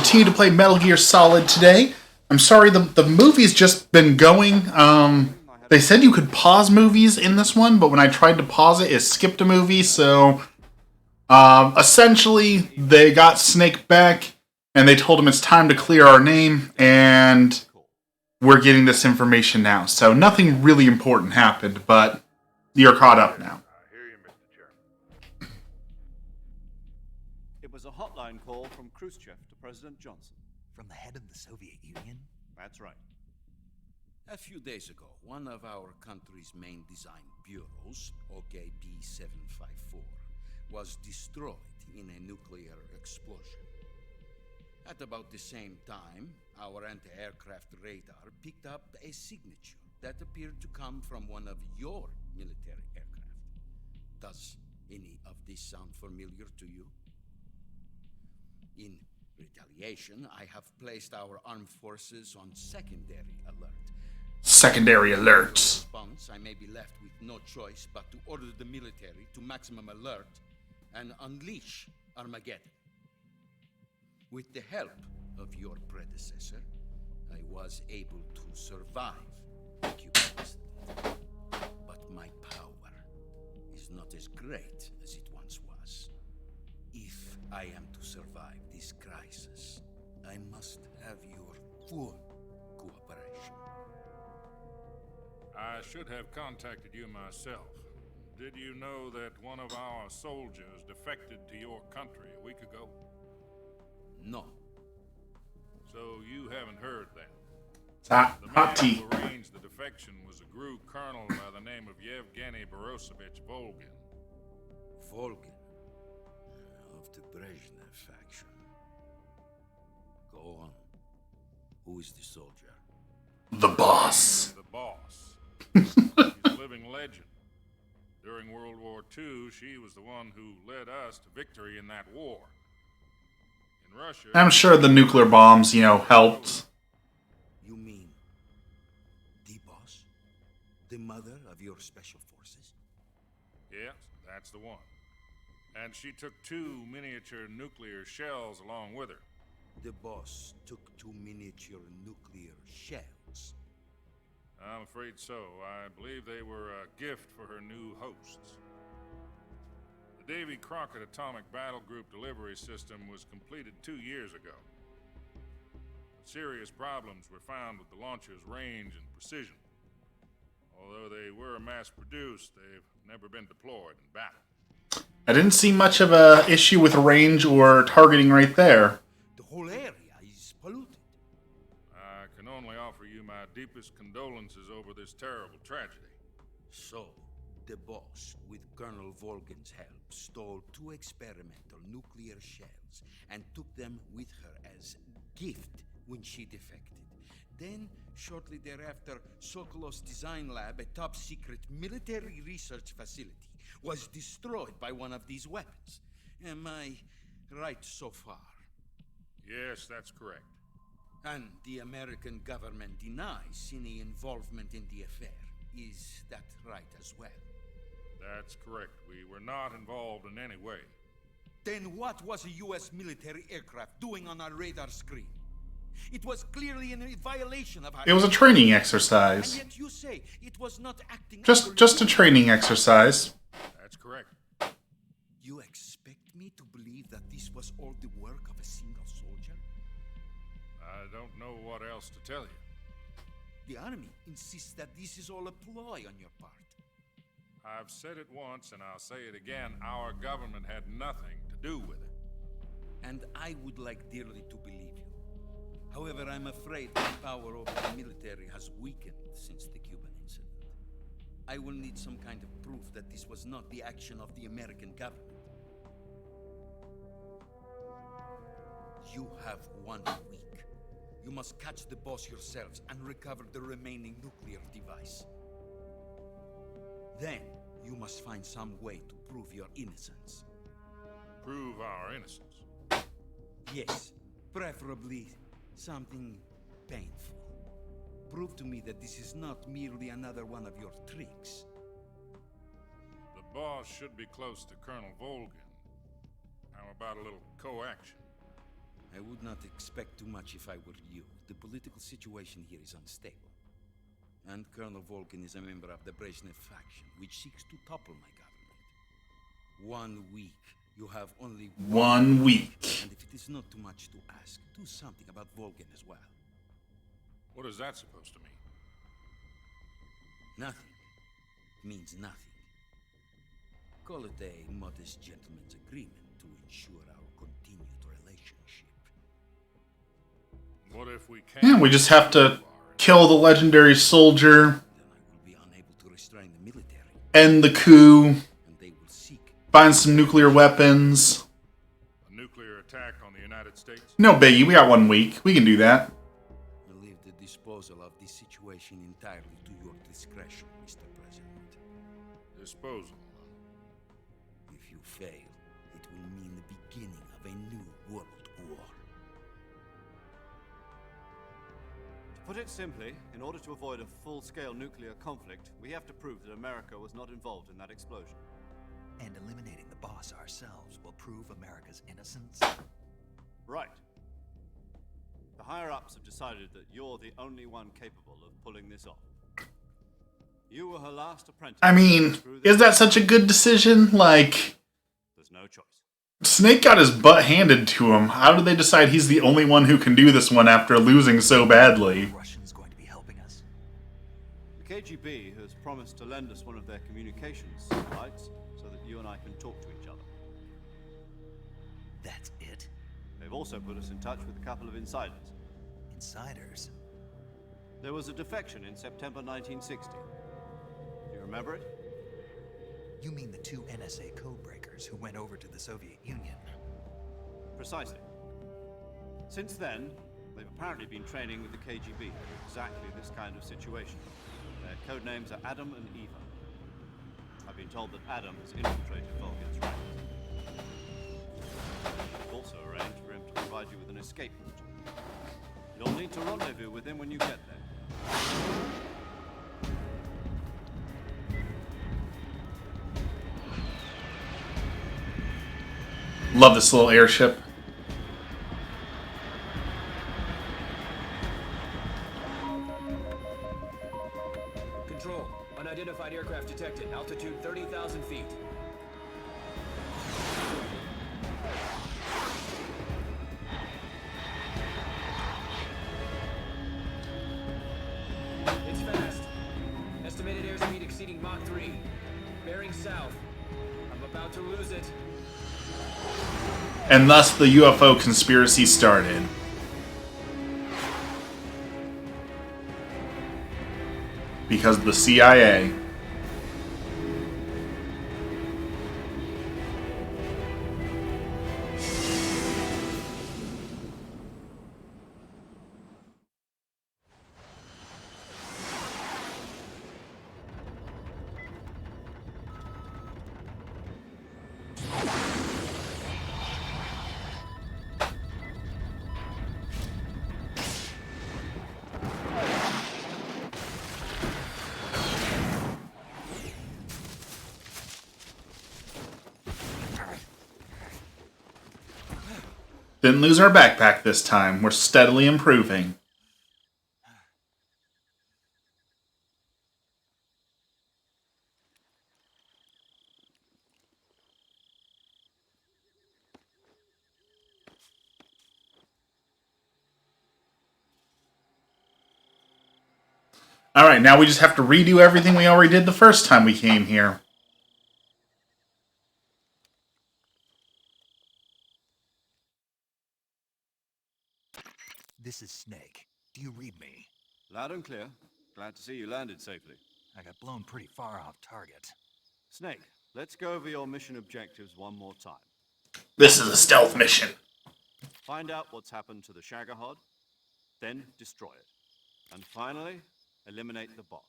continue to play Metal Gear Solid today. I'm sorry, the movie's just been going. They said you could pause movies in this one, but when I tried to pause it, it skipped a movie, so... essentially, they got Snake back, and they told him it's time to clear our name, and we're getting this information now. So nothing really important happened, but you're caught up now. I hear you, Mr. Chairman. It was a hotline call from Khrushchev to President Johnson. From the head of the Soviet Union? That's right. A few days ago, one of our country's main design bureaus, OKB-754, was destroyed in a nuclear explosion. At about the same time, our anti-aircraft radar picked up a signature that appeared to come from one of your military aircraft. Does any of this sound familiar to you? In retaliation, I have placed our armed forces on secondary alert. Secondary alerts. In response, I may be left with no choice but to order the military to maximum alert and unleash Armageddon. With the help of your predecessor, I was able to survive the Cuban incident. But my power is not as great as it once was. If I am to survive this crisis, I must have your full cooperation. I should have contacted you myself. Did you know that one of our soldiers defected to your country a week ago? No. So you haven't heard that. Hot, The hot man tea. who arranged the defection was a GRU colonel by the name of Yevgeny Borosovich Volgin. Volgin, of the Brezhnev faction. Go on. Who is the soldier? The boss. The boss. She's a living legend. During World War II, she was the one who led us to victory in that war. In Russia... I'm sure the nuclear bombs, helped. You mean the boss? The mother of your special forces? Yes, that's the one. And she took 2 miniature nuclear shells along with her. The boss took 2 miniature nuclear shells. I'm afraid so. I believe they were a gift for her new hosts. The Davy Crockett Atomic Battle Group delivery system was completed 2 years ago. But serious problems were found with the launcher's range and precision. Although they were mass-produced, they've never been deployed in battle. I didn't see much of a issue with range or targeting right there. The whole area is polluted. I can only offer you my deepest condolences over this terrible tragedy. So, the boss, with Colonel Volgin's help, stole 2 experimental nuclear shells and took them with her as gift when she defected. Then, shortly thereafter, Sokolov's design lab, a top-secret military research facility, was destroyed by one of these weapons. Am I right so far? Yes, that's correct. And the American government denies any involvement in the affair. Is that right as well? That's correct. We were not involved in any way. Then what was a U.S. military aircraft doing on our radar screen? It was clearly in a violation of our... It was a training And exercise. yet you say it was not acting... Just a training exercise. That's correct. You expect me to believe that this was all the work of a single soldier? I don't know what else to tell you. The army insists that this is all a ploy on your part. I've said it once and I'll say it again. Our government had nothing to do with it. And I would like dearly to believe you. However, I'm afraid my power over the military has weakened since the Cuban incident. I will need some kind of proof that this was not the action of the American government. You have 1 week. You must catch the boss yourselves and recover the remaining nuclear device. Then, you must find some way to prove your innocence. Prove our innocence. Yes, preferably something painful. Prove to me that this is not merely another one of your tricks. The boss should be close to Colonel Volgin. How about a little co-action? I would not expect too much if I were you. The political situation here is unstable. And Colonel Volkin is a member of the Brezhnev faction, which seeks to topple my government. 1 week. You have only 1 week. And if it is not too much to ask, do something about Volkin as well. What is that supposed to mean? Nothing. Means nothing. Call it a modest gentleman's agreement to ensure our continued relationship. What if we can't? Yeah, we just have to kill the legendary soldier, Then I will be unable to restrain the military, end the coup, and they will seek. find some nuclear weapons. A nuclear attack on the United States? No biggie, we got 1 week. We can do that. I leave the disposal of this situation entirely to your discretion, Mr. President. Disposal. If you fail, it will mean the beginning of a new world war. To put it simply, in order to avoid a full-scale nuclear conflict, we have to prove that America was not involved in that explosion. And eliminating the boss ourselves will prove America's innocence. Right. The higher-ups have decided that you're the only one capable of pulling this off. You were her last apprentice. I mean, is that such a good decision? Like, There's no choice. Snake got his butt handed to him. How did they decide he's the only one who can do this one after losing so badly? The Russians going to be helping us. The KGB has promised to lend us one of their communications satellites so that you and I can talk to each other. That's it? They've also put us in touch with a couple of insiders. Insiders? There was a defection in September 1960. Do you remember it? You mean the 2 NSA codebreakers who went over to the Soviet Union? Precisely. Since then, they've apparently been training with the KGB for exactly this kind of situation. Their code names are Adam and Eva. I've been told that Adam has infiltrated Volkin's ranks. I've also arranged for him to provide you with an escape route. You'll need to rendezvous with him when you get there. Love this little airship. Control. Unidentified aircraft detected. Altitude 30,000 feet. It's fast. Estimated airspeed exceeding Mach 3. Bearing south. I'm about to lose it. And thus the UFO conspiracy started. Because of the CIA. Didn't lose our backpack this time. We're steadily improving. Alright, now we just have to redo everything we already did the first time we came here. This is Snake. Do you read me? Loud and clear. Glad to see you landed safely. I got blown pretty far off target. Snake, let's go over your mission objectives one more time. This is a stealth mission. Find out what's happened to the Shagohod, then destroy it. And finally, eliminate the boss.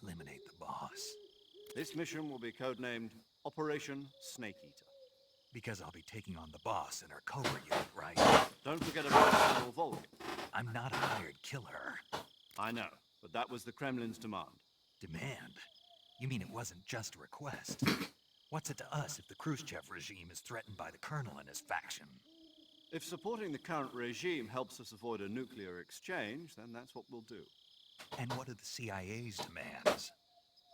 Eliminate the boss. This mission will be codenamed Operation Snake Eater. Because I'll be taking on the boss and her Cobra unit, right? Don't forget about General Volkin. I'm not a hired killer. I know, but that was the Kremlin's demand. Demand? You mean it wasn't just a request? What's it to us if the Khrushchev regime is threatened by the Colonel and his faction? If supporting the current regime helps us avoid a nuclear exchange, then that's what we'll do. And what are the CIA's demands?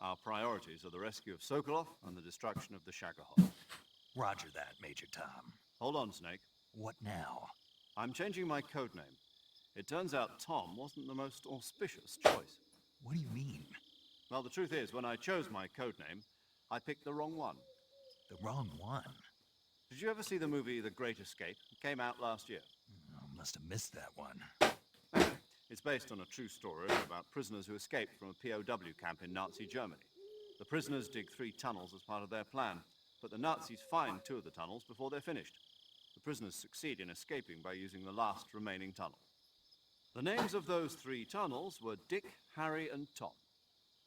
Our priorities are the rescue of Sokolov and the destruction of the Shagohol. Roger that, Major Tom. Hold on, Snake. What now? I'm changing my codename. It turns out Tom wasn't the most auspicious choice. What do you mean? Well, the truth is, when I chose my codename, I picked the wrong one. The wrong one? Did you ever see the movie The Great Escape? It came out last year. I must have missed that one. It's based on a true story about prisoners who escaped from a POW camp in Nazi Germany. The prisoners dig 3 tunnels as part of their plan, but the Nazis find 2 of the tunnels before they're finished. The prisoners succeed in escaping by using the last remaining tunnel. The names of those 3 tunnels were Dick, Harry, and Tom.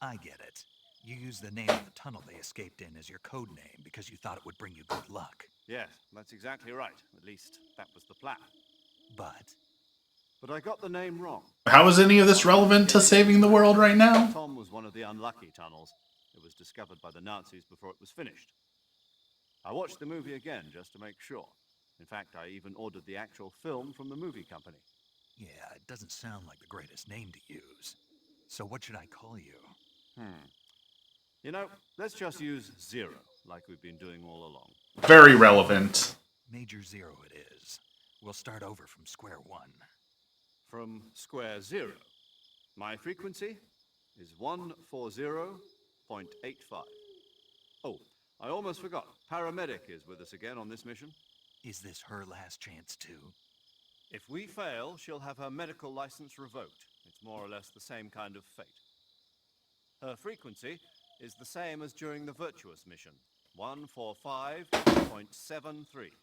I get it. You used the name of the tunnel they escaped in as your code name because you thought it would bring you good luck. Yes, that's exactly right. At least, that was the plan. But I got the name wrong. How is any of this relevant to saving the world right now? Tom was one of the unlucky tunnels. It was discovered by the Nazis before it was finished. I watched the movie again just to make sure. In fact, I even ordered the actual film from the movie company. yeah, it doesn't sound like the greatest name to use. So what should I call you? You know, let's just use Zero, like we've been doing all along. Very relevant. Major Zero it is. We'll start over from square one. From square 0. My frequency is 140.85. Oh, I almost forgot. Paramedic is with us again on this mission. Is this her last chance too? If we fail, she'll have her medical license revoked. It's more or less the same kind of fate. Her frequency is the same as during the Virtuous mission, 145.73.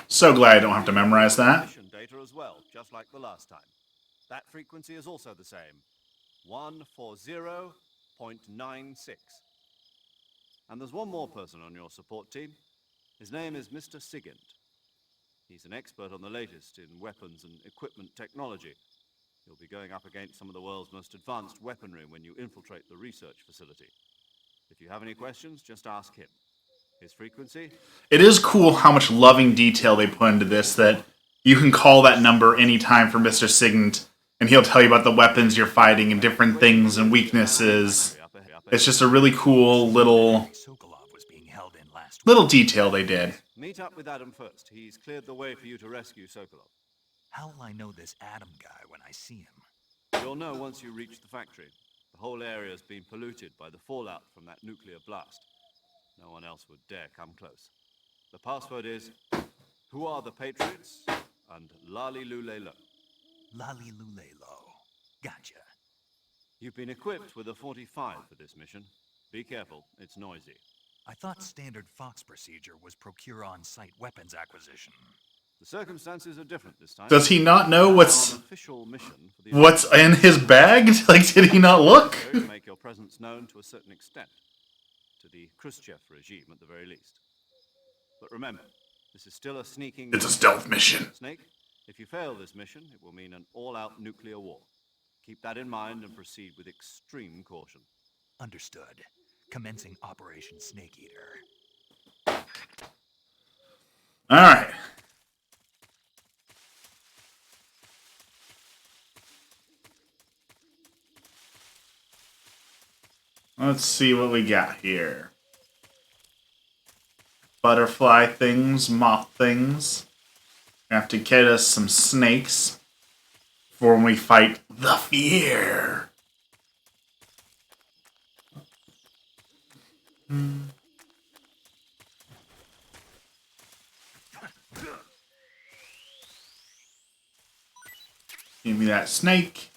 So glad I don't have to memorize that. Mission data as well, just like the last time. That frequency is also the same, 140.96. And there's one more person on your support team. His name is Mr. Sigint. He's an expert on the latest in weapons and equipment technology. You'll be going up against some of the world's most advanced weaponry when you infiltrate the research facility. If you have any questions, just ask him. His frequency? It is cool how much loving detail they put into this, that you can call that number anytime for Mr. Sigint, and he'll tell you about the weapons you're fighting and different things and weaknesses. It's just a really cool little Sokolov was being held in last little detail they did. Meet up with Adam first. He's cleared the way for you to rescue Sokolov. How will I know this Adam guy when I see him? You'll know once you reach the factory. The whole area's been polluted by the fallout from that nuclear blast. No one else would dare come close. The password is, "Who are the Patriots?" and Lali Lule Lo. Lali Lulelo. Gotcha. You've been equipped with a 45 for this mission. Be careful, it's noisy. I thought standard Fox procedure was procure on-site weapons acquisition. The circumstances are different this time. Does he not know what's On an official mission for the in his bag? Like, did he not look? to make your presence known to a certain extent. To the Khrushchev regime, at the very least. But remember, this is still a sneaking... It's a stealth mission. Snake, if you fail this mission, it will mean an all-out nuclear war. Keep that in mind and proceed with extreme caution. Understood. Commencing Operation Snake Eater. Alright. Let's see what we got here. Butterfly things, moth things. We have to get us some snakes for when we fight the fear. Give me that snake.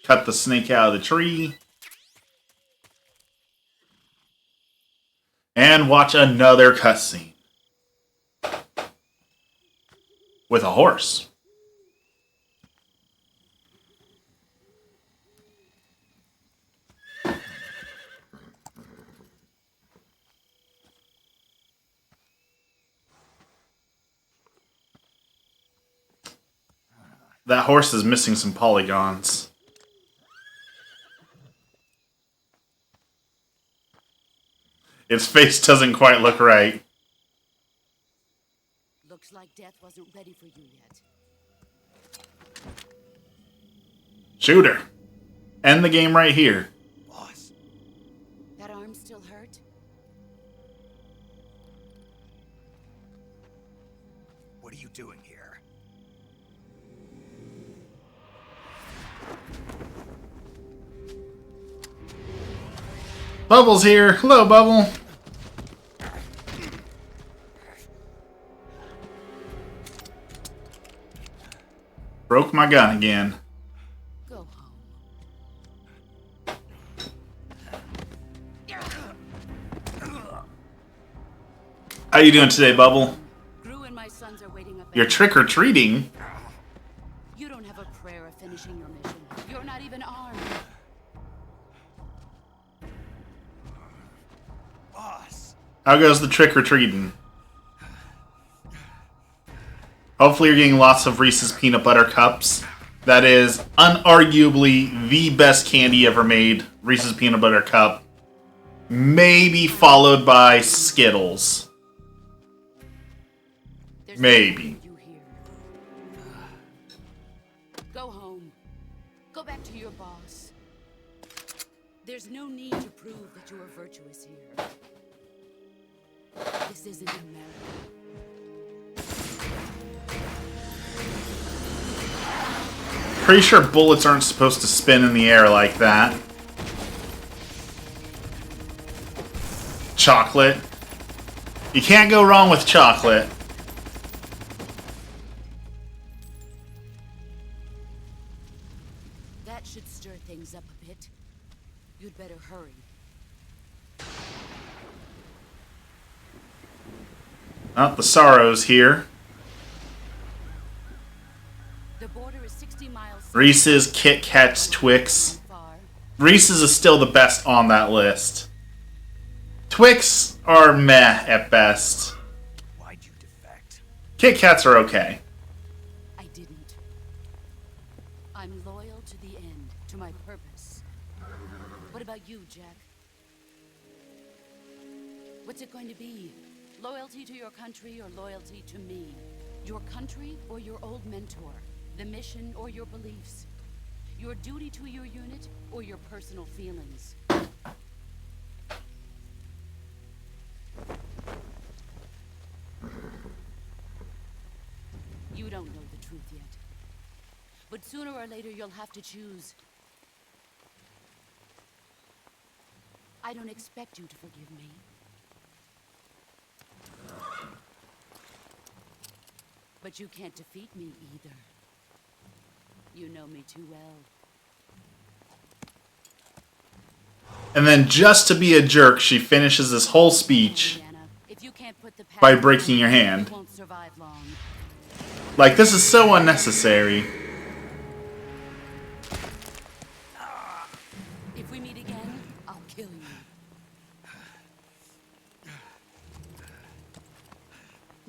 Cut the snake out of the tree. And watch another cutscene. With a horse. That horse is missing some polygons. Its face doesn't quite look right. Looks like death wasn't ready for you yet. Shoot her. End the game right here. Boss, That arm still hurt? what are you doing here? Bubble's here. Hello, Bubble. Broke my gun again. Go home. How you doing today, Bubble? Gru and my sons are waiting up. You're trick-or-treating. You don't have a prayer of finishing your mission. You're not even armed. Boss! How goes the trick-or-treating? Hopefully you're getting lots of Reese's Peanut Butter Cups. That is unarguably the best candy ever made. Reese's Peanut Butter Cup. Maybe followed by Skittles. There's Maybe. nothing you here. Go home. Go back to your boss. There's no need to prove that you are virtuous here. This isn't America. Pretty sure bullets aren't supposed to spin in the air like that. Chocolate. You can't go wrong with chocolate. That should stir things up a bit. You'd better hurry. Oh, the Sorrow's here. The border is 60 miles south. Reese's, Kit Kats, Twix. Far. Reese's is still the best on that list. Twix are meh at best. Why'd you defect? Kit Kats are okay. I didn't. I'm loyal to the end, to my purpose. What about you, Jack? What's it going to be? Loyalty to your country or loyalty to me? Your country or your old mentor? The mission or your beliefs? Your duty to your unit or your personal feelings? You don't know the truth yet. But sooner or later you'll have to choose. I don't expect you to forgive me. But you can't defeat me either. You know me too well. And then just to be a jerk, she finishes this whole speech Indiana, if you can't put the past by breaking your behind you, hand. you won't survive long. Like, this is so unnecessary. If we meet again, I'll kill you.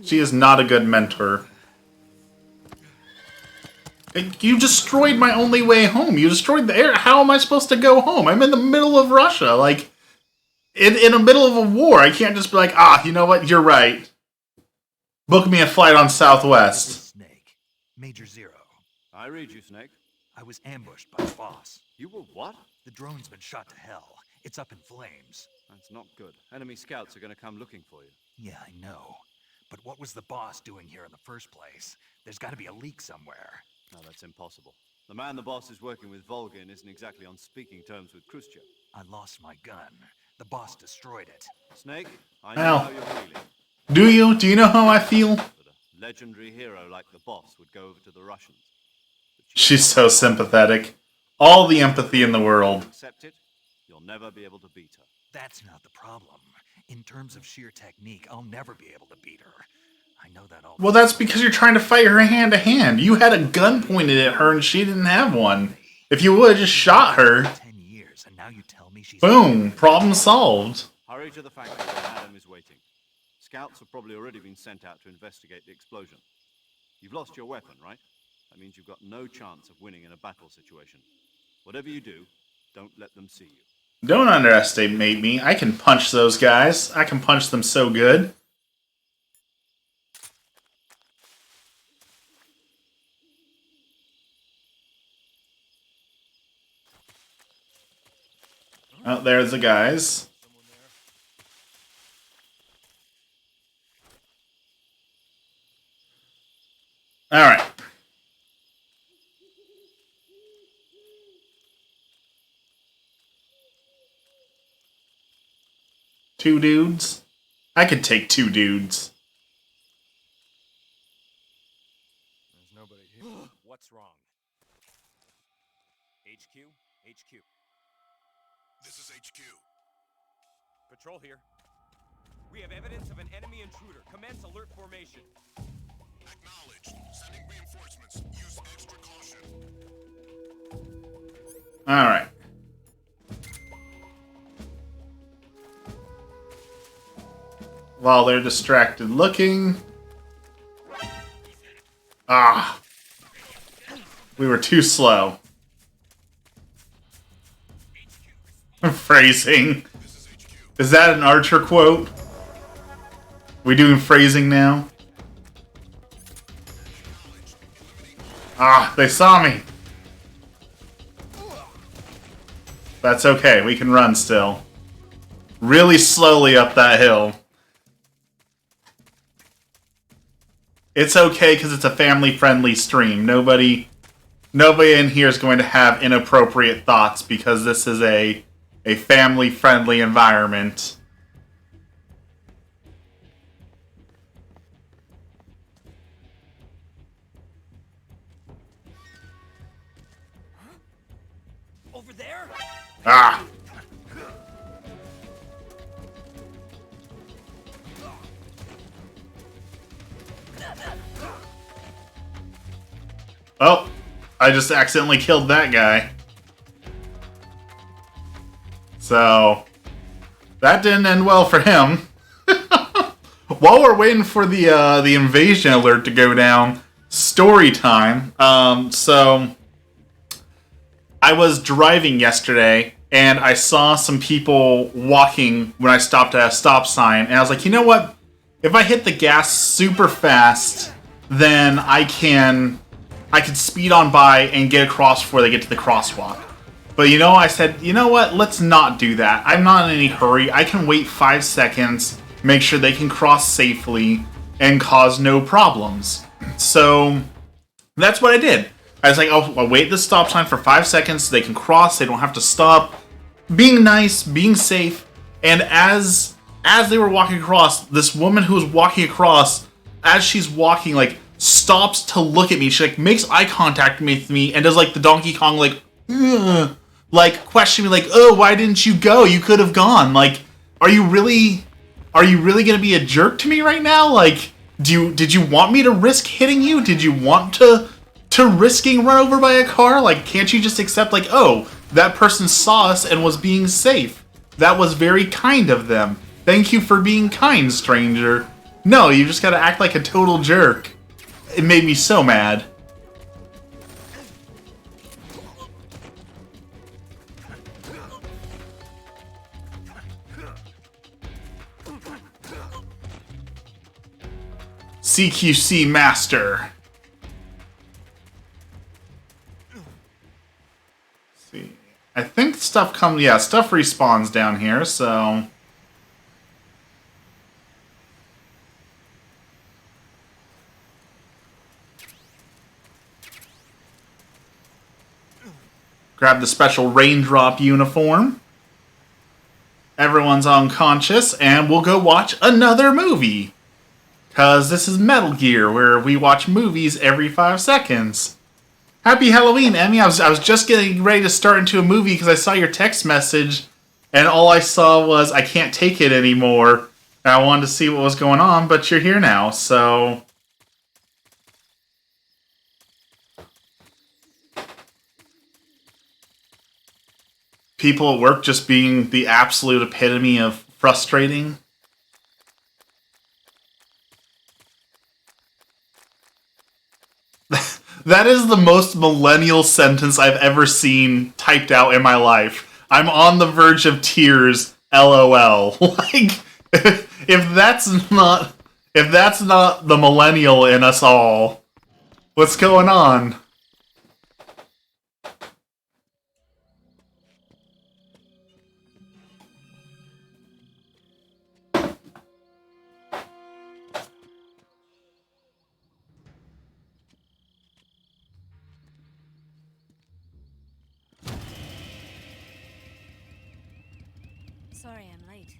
She is not a good mentor. You destroyed my only way home. You destroyed the air. How am I supposed to go home? I'm in the middle of Russia. Like, in the middle of a war. I can't just be like, you know what? You're right. Book me a flight on This is Southwest. Snake. Major Zero. I read you, Snake. I was ambushed by the boss. You were what? The drone's been shot to hell. It's up in flames. That's not good. Enemy scouts are going to come looking for you. Yeah, I know. But what was the boss doing here in the first place? There's got to be a leak somewhere. No, that's impossible. The man the boss is working with, Volgin, isn't exactly on speaking terms with Khrushchev. I lost my gun. The boss destroyed it. Snake, I know Well. how you're feeling. Do you? Do you know how I feel? But a legendary hero like the boss would go over to the Russians. But She's so sympathetic. All the empathy in the world. accept it, you'll never be able to beat her. That's not the problem. In terms of sheer technique, I'll never be able to beat her. I know that all. Well, that's because you're trying to fight her hand to hand. You had a gun pointed at her and she didn't have one. If you would have just shot her, 10 years, and now you tell me she's. boom, problem solved. Hurry to the factory where Adam is waiting. Scouts have probably already been sent out to investigate the explosion. You've lost your weapon, right? That means you've got no chance of winning in a battle situation. Whatever you do, don't let them see you. Don't underestimate me. I can punch those guys. I can punch them so good. Oh, there's the guys. Alright. Two dudes? I could take two dudes. There's nobody here. What's wrong? HQ? HQ. This is HQ. Patrol here. We have evidence of an enemy intruder. Commence alert formation. Acknowledged. Sending reinforcements. Use extra caution. Alright. While they're distracted looking. Ah. We were too slow. Phrasing. Is that an Archer quote? We doing phrasing now? Ah, they saw me. That's okay, we can run still. Really slowly up that hill. It's okay because it's a family-friendly stream. Nobody in here is going to have inappropriate thoughts because this is a family-friendly environment. Over there? Ah! Oh, I just accidentally killed that guy. So, that didn't end well for him. While we're waiting for the invasion alert to go down, story time. So, I was driving yesterday, and I saw some people walking when I stopped at a stop sign, and I was like, you know what? If I hit the gas super fast, then I can speed on by and get across before they get to the crosswalk. But you know, I said, you know what? Let's not do that. I'm not in any hurry. I can wait 5 seconds, make sure they can cross safely, and cause no problems. So, that's what I did. I was like, oh, I'll wait the stop sign for 5 seconds so they can cross, they don't have to stop. Being nice, being safe. And as they were walking across, this woman who was walking across, as she's walking, like, stops to look at me. She, like, makes eye contact with me and does, like, the Donkey Kong, like, ugh, like, question me, like, oh, why didn't you go? You could have gone. Like, are you really gonna be a jerk to me right now? Like, did you want me to risk hitting you? Did you want to risking run over by a car? Like, can't you just accept, like, oh, that person saw us and was being safe. That was very kind of them. Thank you for being kind, stranger. No, you just gotta act like a total jerk. It made me so mad. CQC Master. See, I think stuff comes. Yeah, stuff respawns down here. So grab the special raindrop uniform. Everyone's unconscious, and we'll go watch another movie. Because this is Metal Gear, where we watch movies every 5 seconds. Happy Halloween, Emmy. I was just getting ready to start into a movie because I saw your text message, and all I saw was, I can't take it anymore. And I wanted to see what was going on, but you're here now, so... People at work just being the absolute epitome of frustrating. That is the most millennial sentence I've ever seen typed out in my life. I'm on the verge of tears. LOL. Like, if that's not the millennial in us all, what's going on? Sorry I'm late.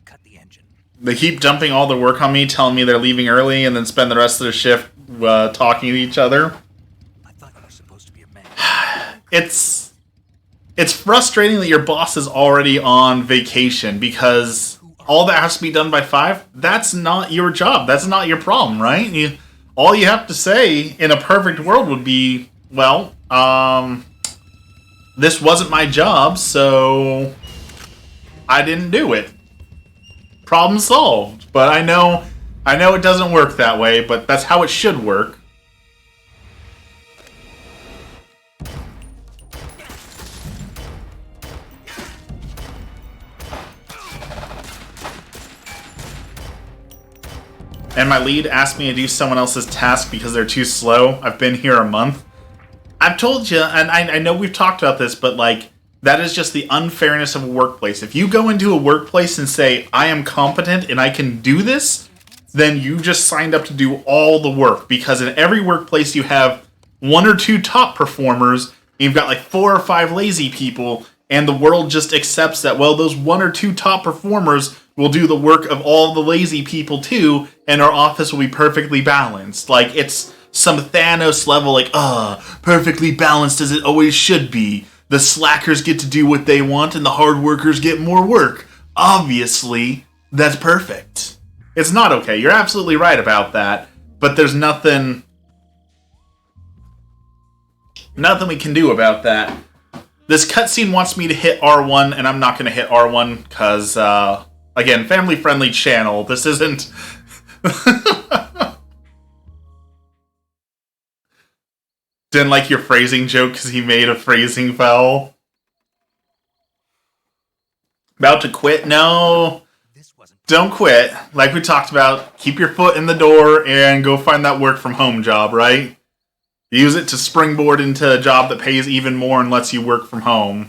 Cut the engine. They keep dumping all the work on me, telling me they're leaving early, and then spend the rest of their shift talking to each other. I thought you were supposed to be a man. It's frustrating that your boss is already on vacation, because all that has to be done by 5, that's not your job. That's not your problem, right? All you have to say in a perfect world would be, well, this wasn't my job, so I didn't do it. Problem solved. But I know it doesn't work that way, but that's how it should work. And my lead asked me to do someone else's task because they're too slow. I've been here a month. I've told you, and I know we've talked about this, but like, that is just the unfairness of a workplace. If you go into a workplace and say, I am competent and I can do this, then you just signed up to do all the work. Because in every workplace you have 1 or 2 top performers, and you've got like 4 or 5 lazy people, and the world just accepts that, well, those 1 or 2 top performers will do the work of all the lazy people too, and our office will be perfectly balanced. Like, it's some Thanos level, like, perfectly balanced as it always should be. The slackers get to do what they want, and the hard workers get more work. Obviously, that's perfect. It's not okay. You're absolutely right about that, but there's nothing we can do about that. This cutscene wants me to hit R1, and I'm not going to hit R1, because, again, family-friendly channel. This isn't... Didn't like your phrasing joke because he made a phrasing foul. About to quit? No. Don't quit. Like we talked about, keep your foot in the door and go find that work from home job, right? Use it to springboard into a job that pays even more and lets you work from home.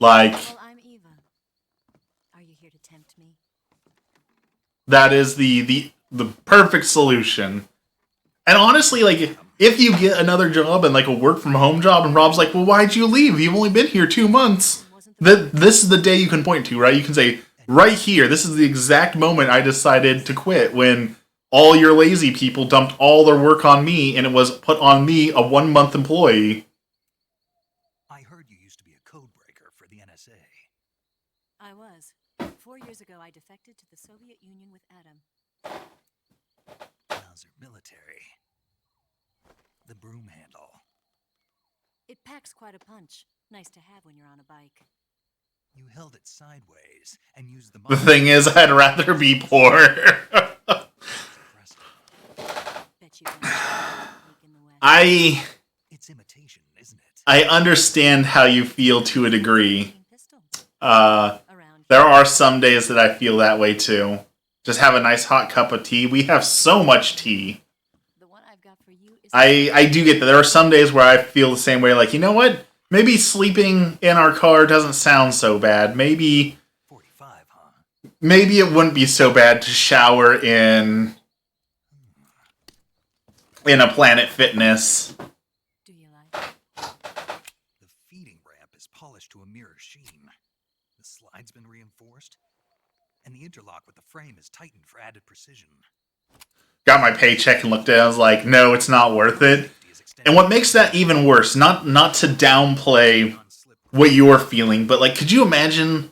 Like, Well, I'm Eva. Are you here to tempt me? that is the perfect solution. And honestly, like, if you get another job and like a work from home job, and Rob's like, well, why'd you leave? You've only been here 2 months. This is the day you can point to, right? You can say, right here, this is the exact moment I decided to quit, when all your lazy people dumped all their work on me, and it was put on me, a 1-month employee. I heard you used to be a code breaker for the NSA. I was. 4 years ago, I defected to the Soviet Union with Adam. How's your military? The broom handle. It packs quite a punch. Nice to have when you're on a bike. You held it sideways and used the... The thing is, I'd rather be poor. Bet you can sneak in the West. It's imitation, isn't it? I understand how you feel to a degree. Pistol. There are some days that I feel that way too. Just have a nice hot cup of tea. We have so much tea. The one I've got for you is I do get that. There are some days where I feel the same way. Like, you know what? Maybe sleeping in our car doesn't sound so bad. Maybe 45, huh? maybe it wouldn't be so bad to shower in a Planet Fitness. Do you like it? The feeding ramp is polished to a mirror sheen. The slide's been reinforced, and the interlock with the frame is tightened for added precision. Got my paycheck and looked at it. I was like, no, it's not worth it. And what makes that even worse, not to downplay what you're feeling, but like, could you imagine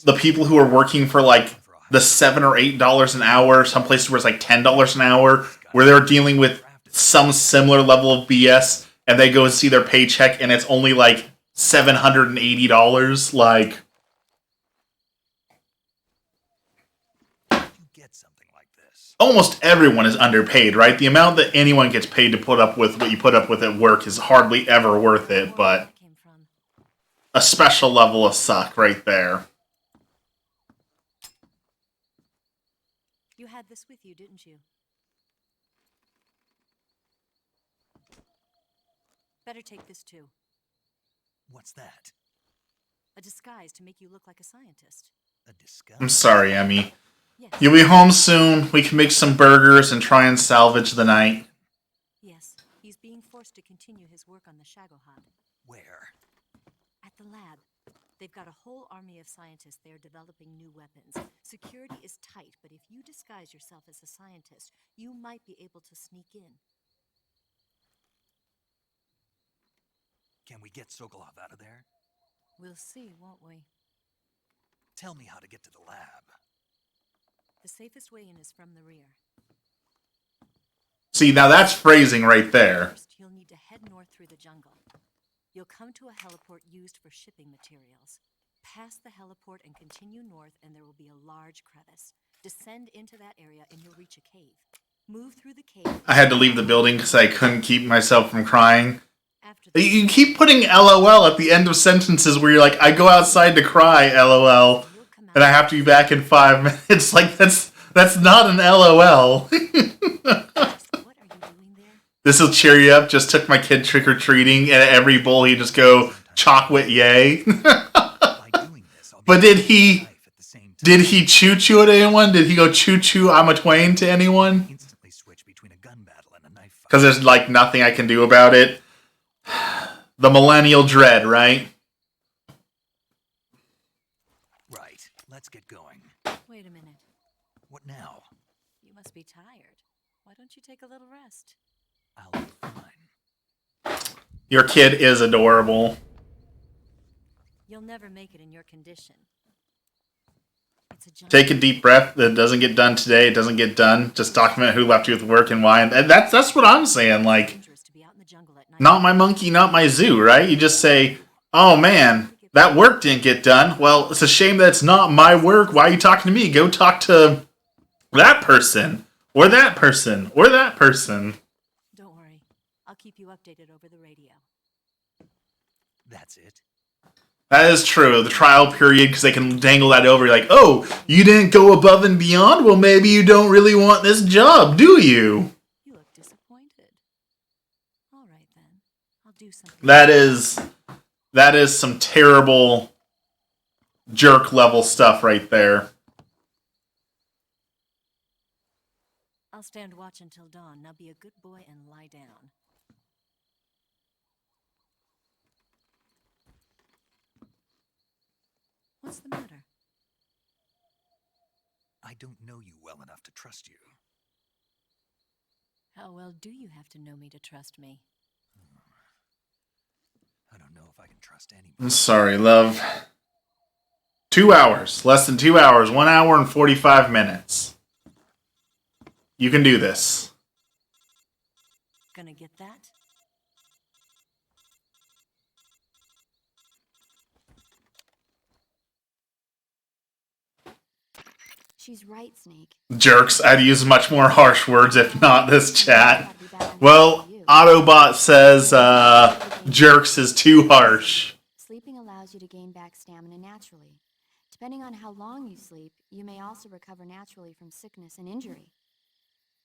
the people who are working for like the $7 or $8 an hour, some places where it's like $10 an hour, where they're dealing with some similar level of BS, and they go and see their paycheck and it's only like $780? Like, almost everyone is underpaid, right? The amount that anyone gets paid to put up with what you put up with at work is hardly ever worth it, but a special level of suck right there. You had this with you, didn't you? Better take this too. What's that? A disguise to make you look like a scientist. A disguise? I'm sorry, Emmy. Yes. You'll be home soon. We can make some burgers and try and salvage the night. Yes, he's being forced to continue his work on the Shagohod. Where? At the lab. They've got a whole army of scientists there developing new weapons. Security is tight, but if you disguise yourself as a scientist, you might be able to sneak in. Can we get Sokolov out of there? We'll see, won't we? Tell me how to get to the lab. The safest way in is from the rear. See, now that's phrasing right there. First, you'll need to head north through the jungle. You'll come to a heliport used for shipping materials. Pass the heliport and continue north, and there will be a large crevice. Descend into that area, and you'll reach a cave. Move through the cave. I had to leave the building because I couldn't keep myself from crying. After the You keep putting LOL at the end of sentences where you're like, I go outside to cry, LOL, and I have to be back in 5 minutes. Like, that's not an LOL. What are you doing there? This will cheer you up. Just took my kid trick-or-treating, and at every bowl he just go, chocolate yay. By doing this, I'll be But did able to he- life at the same time. Did he choo-choo at anyone? Did he go choo-choo I'm a Twain to anyone? Instantly switch between a gun battle and a knife fight. Because there's, like, nothing I can do about it. The millennial dread, right? Right. Let's get going. Wait a minute. What now? You must be tired. Why don't you take a little rest? I'll be fine. Your kid is adorable. You'll never make it in your condition. It's a jungle. Take a deep breath. It doesn't get done today. It doesn't get done. Just document who left you with work and why. And that's what I'm saying. Like, Dangerous to be out in the jungle at night. not my monkey, not my zoo, right? You just say, oh man, that work didn't get done. Well, it's a shame that it's not my work. Why are you talking to me? Go talk to that person, or that person, or that person. Don't worry. I'll keep you updated over the radio. That's it. That is true. The trial period, because they can dangle that over. You're like, oh, you didn't go above and beyond? Well, maybe you don't really want this job, do you? You look disappointed. All right then. I'll do something. That is some terrible jerk level stuff right there. I'll stand watch until dawn. Now be a good boy and lie down. What's the matter? I don't know you well enough to trust you. How well do you have to know me to trust me? I don't know if I can trust I'm anybody. sorry, love. 2 hours. Less than 2 hours. 1 hour and 45 minutes. You can do this. Gonna get that? She's right, Snake. Jerks. I'd use much more harsh words if not this chat. Well, Autobot says jerks is too harsh. Sleeping allows you to gain back stamina naturally. Depending on how long you sleep, you may also recover naturally from sickness and injury.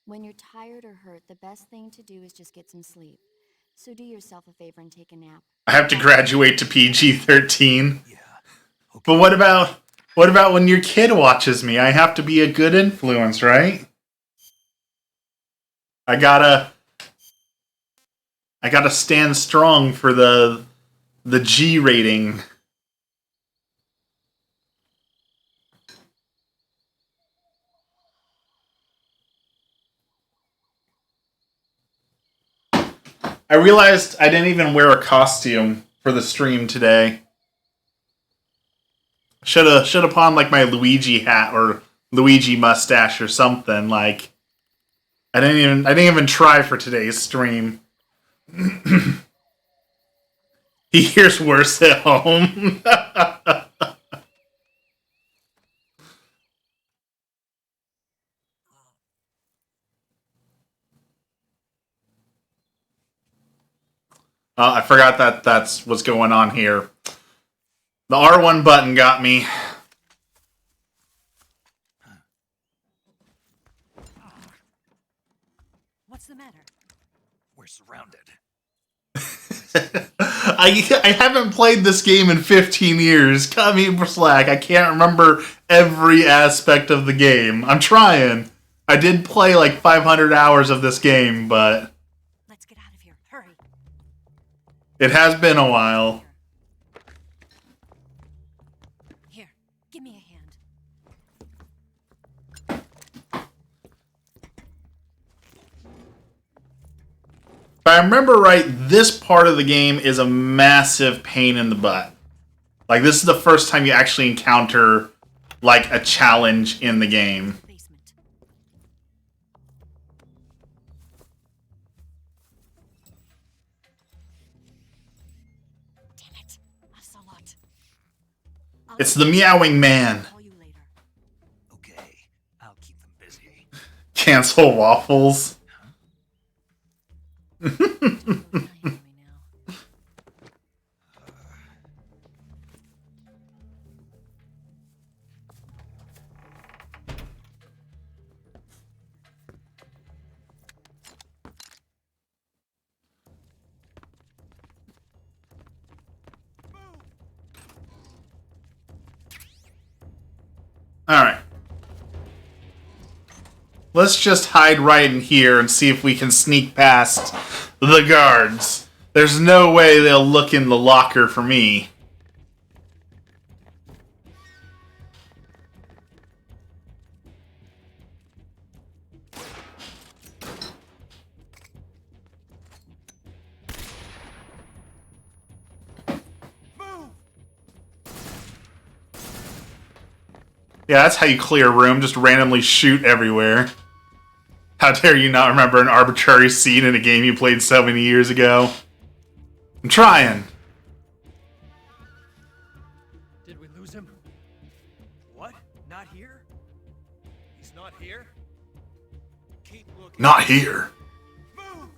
When you're tired or hurt, the best thing to do is just get some sleep. So do yourself a favor and take a nap. I have to graduate to PG-13. Yeah. Okay. But what about when your kid watches me? I have to be a good influence, right? I gotta stand strong for the G rating. I realized I didn't even wear a costume for the stream today. Should have pawned like my Luigi hat or Luigi mustache or something. Like, I didn't even try for today's stream. He hears worse at home. I forgot that's what's going on here. The R1 button got me. What's the matter? We're surrounded. I haven't played this game in 15 years. Cut me for slack. I can't remember every aspect of the game. I'm trying. I did play like 500 hours of this game, but Let's get out of here. Hurry. it has been a while. Here, give me a hand. If I remember right, this part of the game is a massive pain in the butt. Like, this is the first time you actually encounter, like, a challenge in the game. Basement. Damn it. Ocelot. It's the Meowing Man. Call you later. Okay, I'll keep them busy. Cancel waffles. Time for me now. Alright. Let's just hide right in here and see if we can sneak past the guards. There's no way they'll look in the locker for me. Yeah, that's how you clear a room. Just randomly shoot everywhere. How dare you not remember an arbitrary scene in a game you played so many years ago? I'm trying. Did we lose him? What? Not here? He's not here? Keep looking. Not here. Move!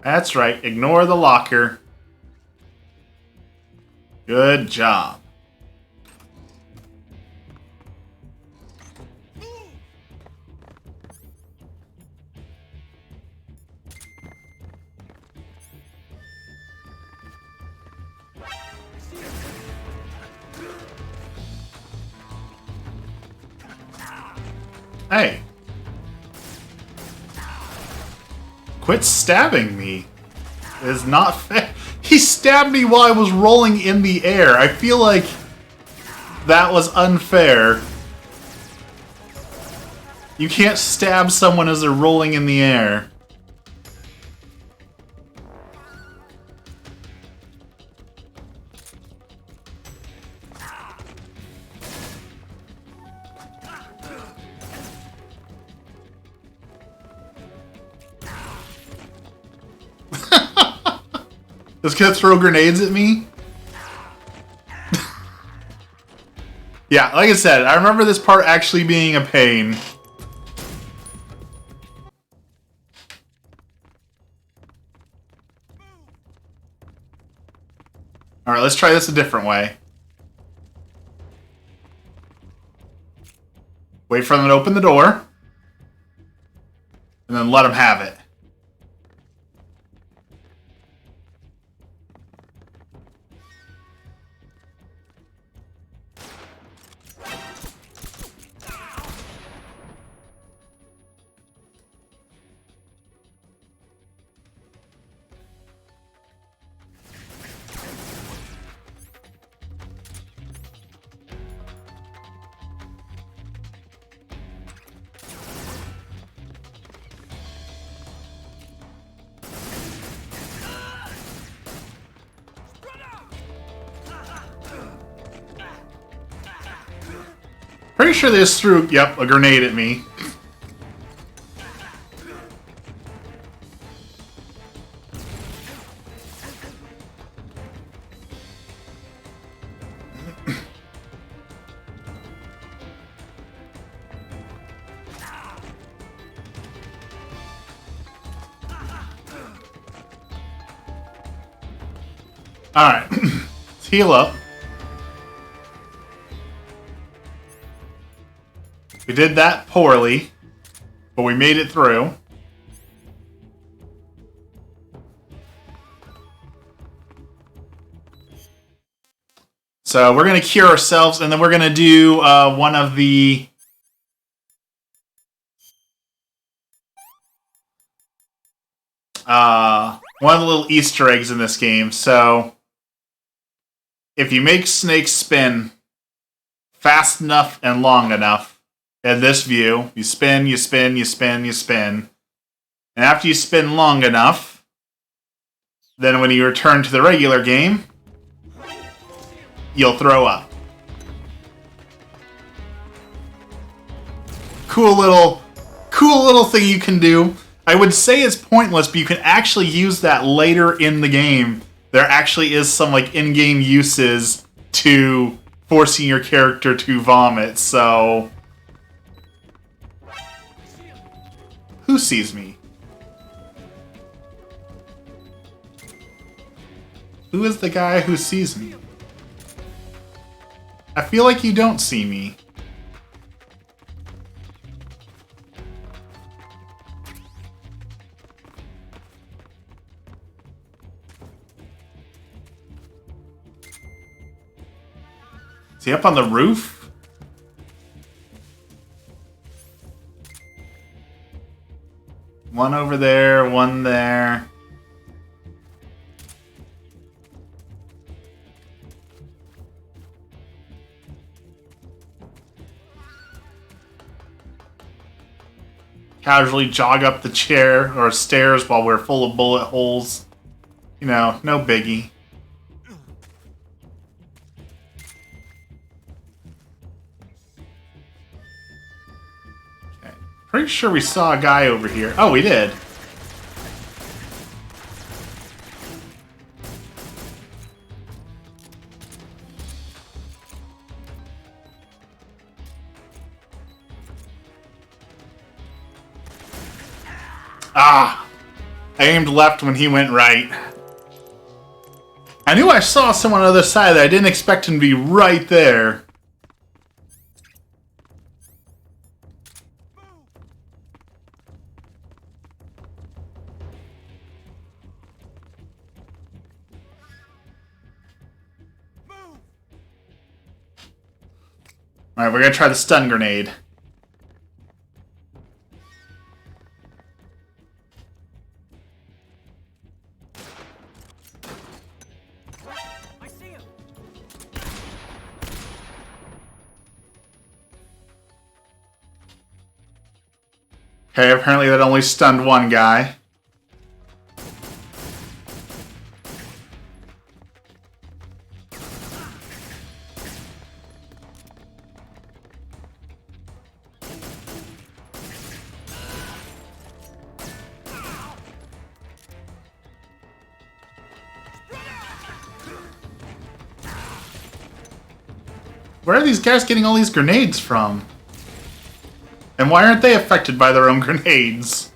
That's right. Ignore the locker. Good job. Hey. Quit stabbing me. It is not fair. He stabbed me while I was rolling in the air. I feel like that was unfair. You can't stab someone as they're rolling in the air. Just gonna throw grenades at me? Yeah, like I said, I remember this part actually being a pain. Alright, let's try this a different way. Wait for them to open the door. And then let them have it. Pretty sure they just threw, yep, a grenade at me. Alright. Let's heal up. We did that poorly, but we made it through. So we're going to cure ourselves, and then we're going to do one of the... one of the little Easter eggs in this game. So if you make Snake spin fast enough and long enough in this view, you spin, you spin, you spin, you spin. And after you spin long enough, then when you return to the regular game, you'll throw up. Cool little thing you can do. I would say it's pointless, but you can actually use that later in the game. There actually is some like in-game uses to forcing your character to vomit, so... Who sees me? Who is the guy who sees me? I feel like you don't see me. Is he up on the roof? One over there, one there. Casually jog up the chair or stairs while we're full of bullet holes. You know, no biggie. Okay. Pretty sure we saw a guy over here. Oh, we did. Ah! I aimed left when he went right. I knew I saw someone on the other side that I didn't expect him to be right there. Alright, we're gonna try the stun grenade. Okay, apparently that only stunned one guy. Where are these guys getting all these grenades from? And why aren't they affected by their own grenades?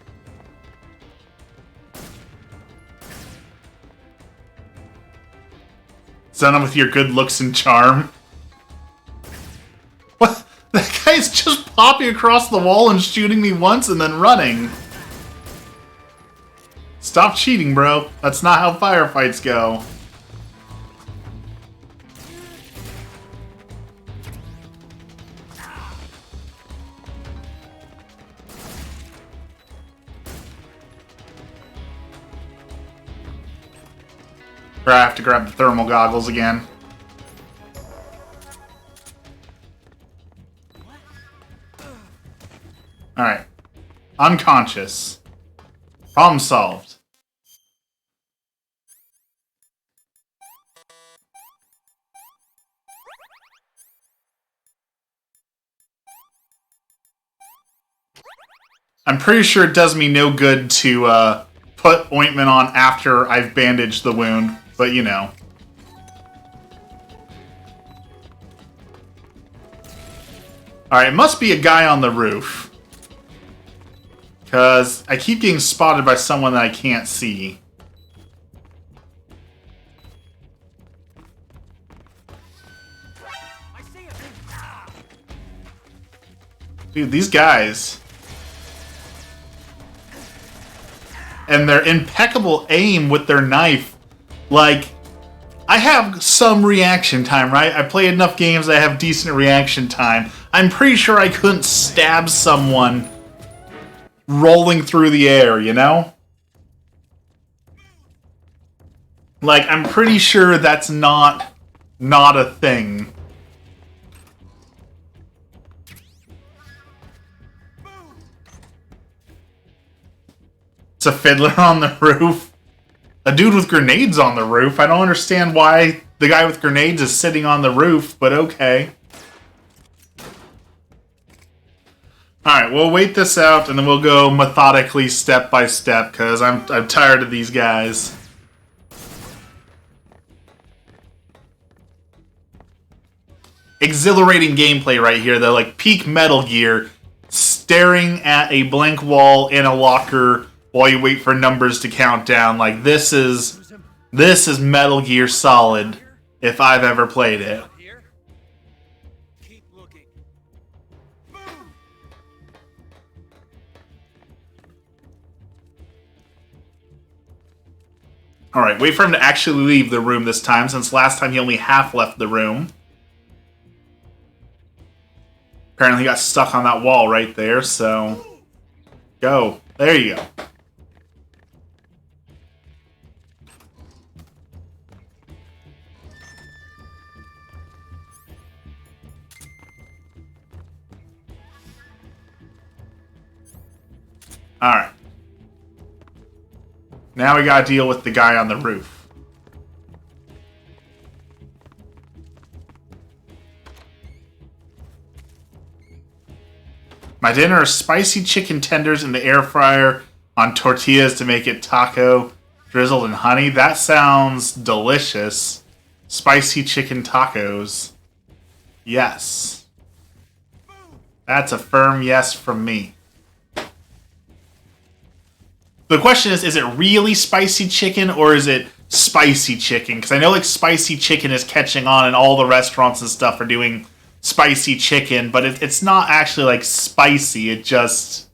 Is that with your good looks and charm? What? That guy's just popping across the wall and shooting me once and then running. Stop cheating, bro. That's not how firefights go. Or I have to grab the thermal goggles again. Alright. Unconscious. Problem solved. I'm pretty sure it does me no good to put ointment on after I've bandaged the wound. But, you know. Alright, it must be a guy on the roof. Because I keep getting spotted by someone that I can't see. Dude, these guys. And their impeccable aim with their knife. Like, I have some reaction time, right? I play enough games that I have decent reaction time. I'm pretty sure I couldn't stab someone rolling through the air, you know? Like, I'm pretty sure that's not a thing. It's a fiddler on the roof. A dude with grenades on the roof. I don't understand why the guy with grenades is sitting on the roof, but okay. Alright, we'll wait this out, and then we'll go methodically, step by step, because I'm tired of these guys. Exhilarating gameplay right here, though, like peak Metal Gear, staring at a blank wall in a locker while you wait for numbers to count down. Like, this is Metal Gear Solid, if I've ever played it. Alright, wait for him to actually leave the room this time, since last time he only half left the room. Apparently he got stuck on that wall right there, so... Go. There you go. Alright. Now we gotta deal with the guy on the roof. My dinner is spicy chicken tenders in the air fryer on tortillas to make it taco, drizzled in honey. That sounds delicious. Spicy chicken tacos. Yes. That's a firm yes from me. The question is it really spicy chicken or is it spicy chicken? Because I know like spicy chicken is catching on and all the restaurants and stuff are doing spicy chicken, but it's not actually like spicy, it just...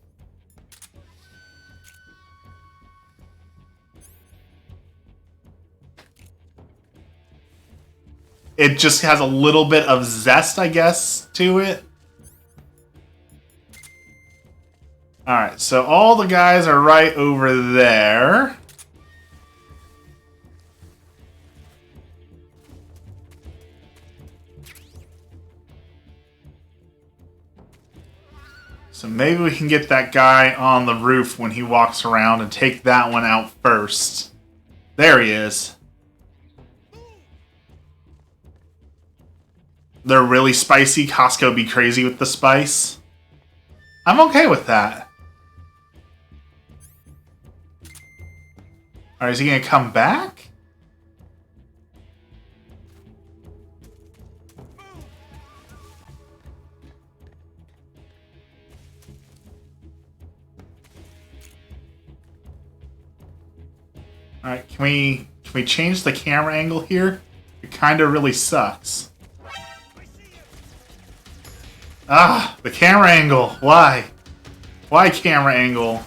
It just has a little bit of zest, I guess, to it. Alright, so all the guys are right over there. So maybe we can get that guy on the roof when he walks around and take that one out first. There he is. They're really spicy. Costco be crazy with the spice. I'm okay with that. Alright, is he gonna come back? Alright, can we change the camera angle here? It kinda really sucks. Ah, the camera angle. Why? Why camera angle?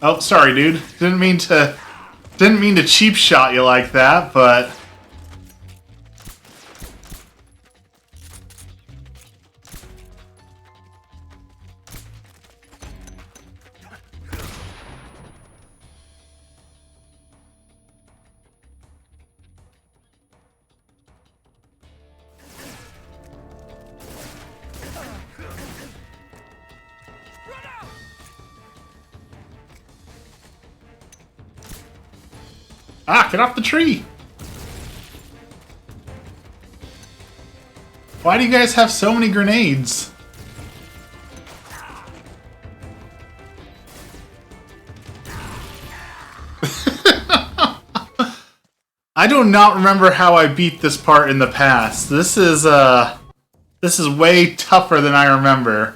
Oh, sorry, dude. Didn't mean to cheap shot you like that, but... Ah, get off the tree! Why do you guys have so many grenades? I do not remember how I beat this part in the past. This is way tougher than I remember.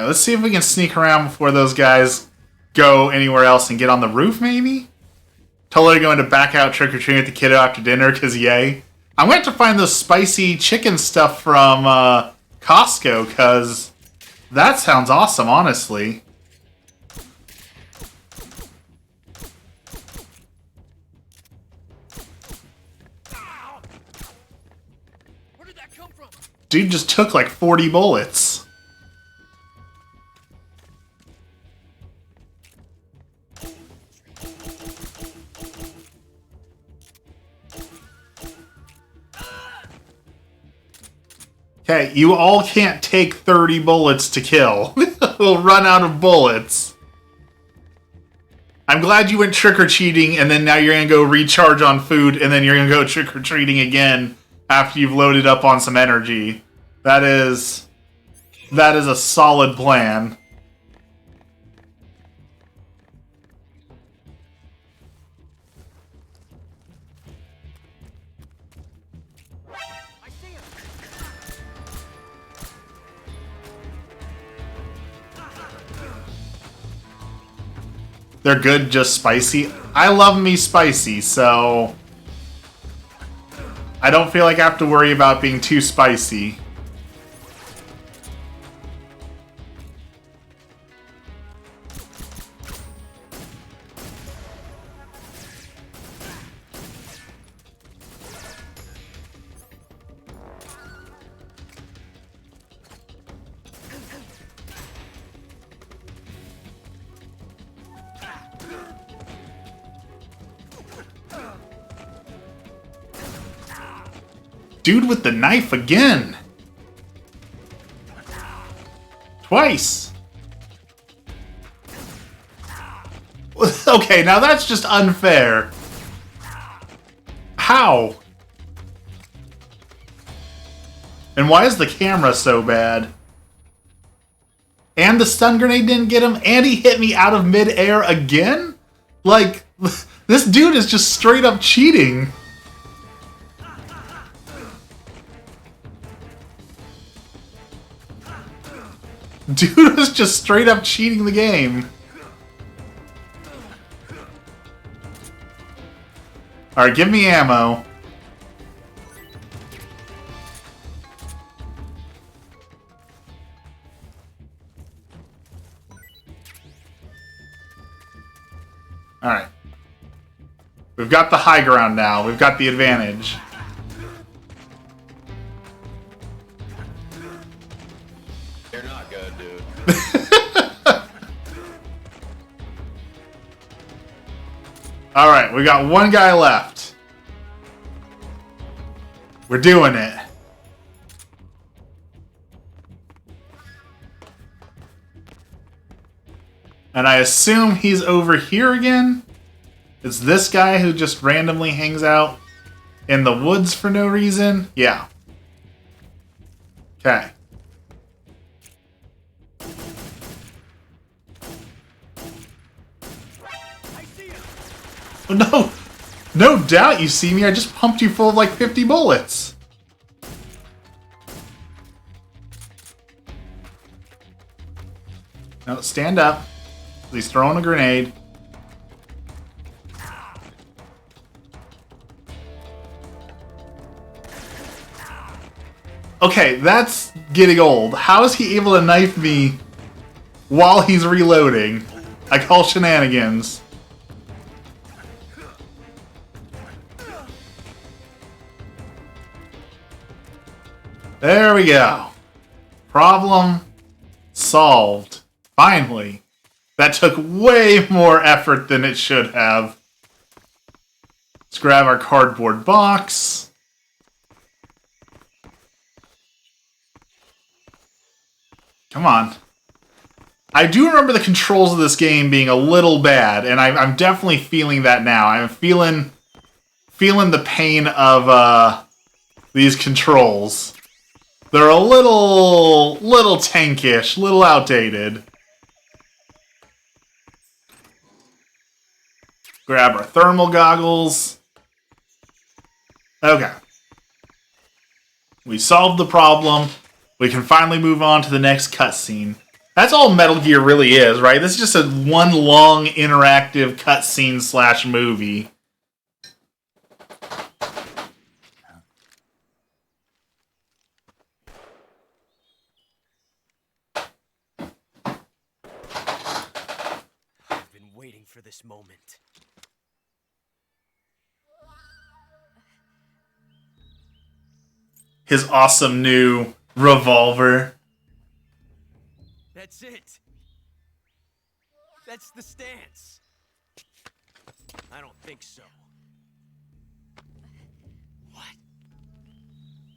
Alright, let's see if we can sneak around before those guys go anywhere else and get on the roof, maybe? Totally going to back out trick-or-treating with the kiddo after dinner, because yay. I'm going to have to find those spicy chicken stuff from Costco, because that sounds awesome, honestly. Where did that come from? Dude just took like 40 bullets. Okay, you all can't take 30 bullets to kill. We'll run out of bullets. I'm glad you went trick-or-treating and then now you're going to go recharge on food and then you're going to go trick-or-treating again after you've loaded up on some energy. That is a solid plan. They're good, just spicy. I love me spicy, so I don't feel like I have to worry about being too spicy. Dude with the knife again! Twice! Okay, now that's just unfair. How? And why is the camera so bad? And the stun grenade didn't get him, and he hit me out of mid-air again? Like, this dude is just straight up cheating. Dude was just straight up cheating the game. Alright, give me ammo. Alright. We've got the high ground now. We've got the advantage. You're not good, dude. Alright, we got one guy left. We're doing it. And I assume he's over here again? It's this guy who just randomly hangs out in the woods for no reason? Yeah. Okay. Oh, no doubt you see me. I just pumped you full of like 50 bullets. Now stand up. He's throwing a grenade. Okay, that's getting old. How is he able to knife me while he's reloading? I call shenanigans. There we go. Problem solved. Finally. That took way more effort than it should have. Let's grab our cardboard box. Come on. I do remember the controls of this game being a little bad, and I'm definitely feeling that now. I'm feeling the pain of these controls. They're a little tankish, little outdated. Grab our thermal goggles. Okay. We solved the problem. We can finally move on to the next cutscene. That's all Metal Gear really is, right? This is just a one long interactive cutscene slash movie. I've been waiting for this moment. His awesome new revolver. That's it. That's the stance. I don't think so. What?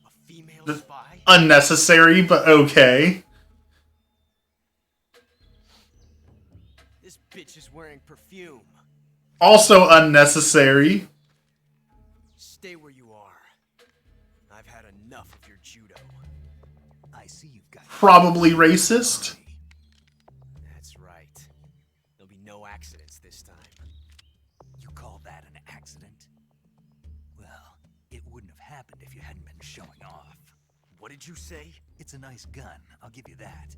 A female spy? Unnecessary, but okay. This bitch is wearing perfume. Also unnecessary. Stay where you are. I've had enough of your judo. I see you've got... Probably racist. That's right. There'll be no accidents this time. You call that an accident? Well, it wouldn't have happened if you hadn't been showing off. What did you say? It's a nice gun, I'll give you that.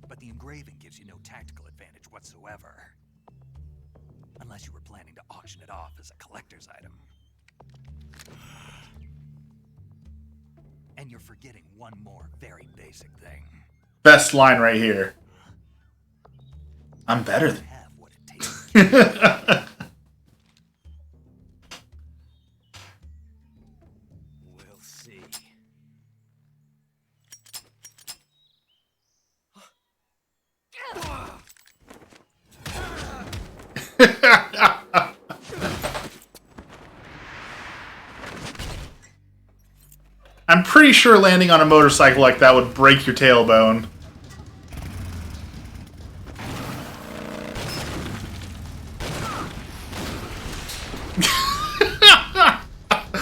But the engraving gives you no tactical advantage whatsoever. Unless you were planning to auction it off as a collector's item. And you're forgetting one more very basic thing. Best line right here. I'm better than have what it takes. We'll see. I'm pretty sure landing on a motorcycle like that would break your tailbone.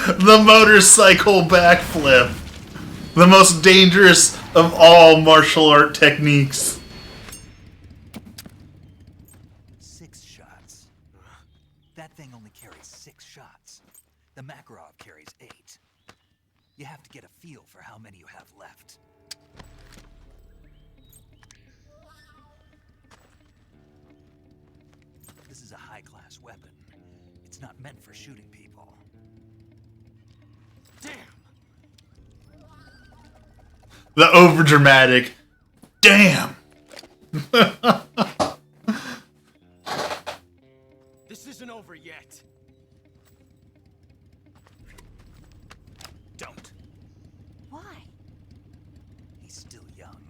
The motorcycle backflip. The most dangerous of all martial art techniques. 6 shots. That thing only carries 6 shots. The Makarov carries 8. You have to get a feel for how many you have left. This is a high-class weapon. It's not meant for shooting people. Damn! The overdramatic. Damn! This isn't over yet. Don't. Why? He's still young.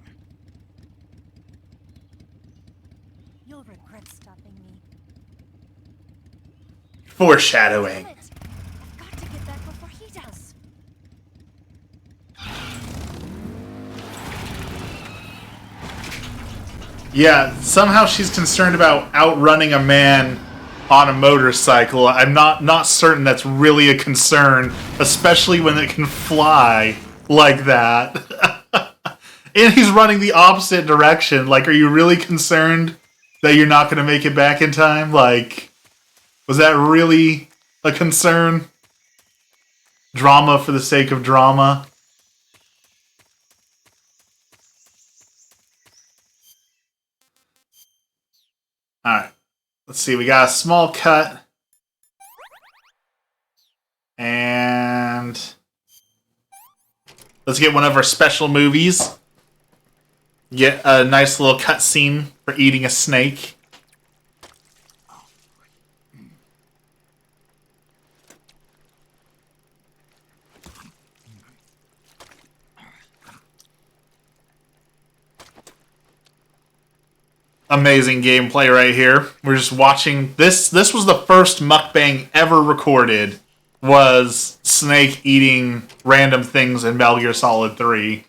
You'll regret stopping me. Foreshadowing. Damn it! I've got to get back before he does. Yeah, somehow she's concerned about outrunning a man on a motorcycle. I'm not certain that's really a concern, especially when it can fly like that. And he's running the opposite direction. Like, are you really concerned that you're not going to make it back in time? Like, was that really a concern? Drama for the sake of drama? Alright. Let's see, we got a small cut. And let's get one of our special movies. Get a nice little cutscene for eating a snake. Amazing gameplay right here. We're just watching this. This was the first mukbang ever recorded. Was Snake eating random things in Metal Gear Solid 3.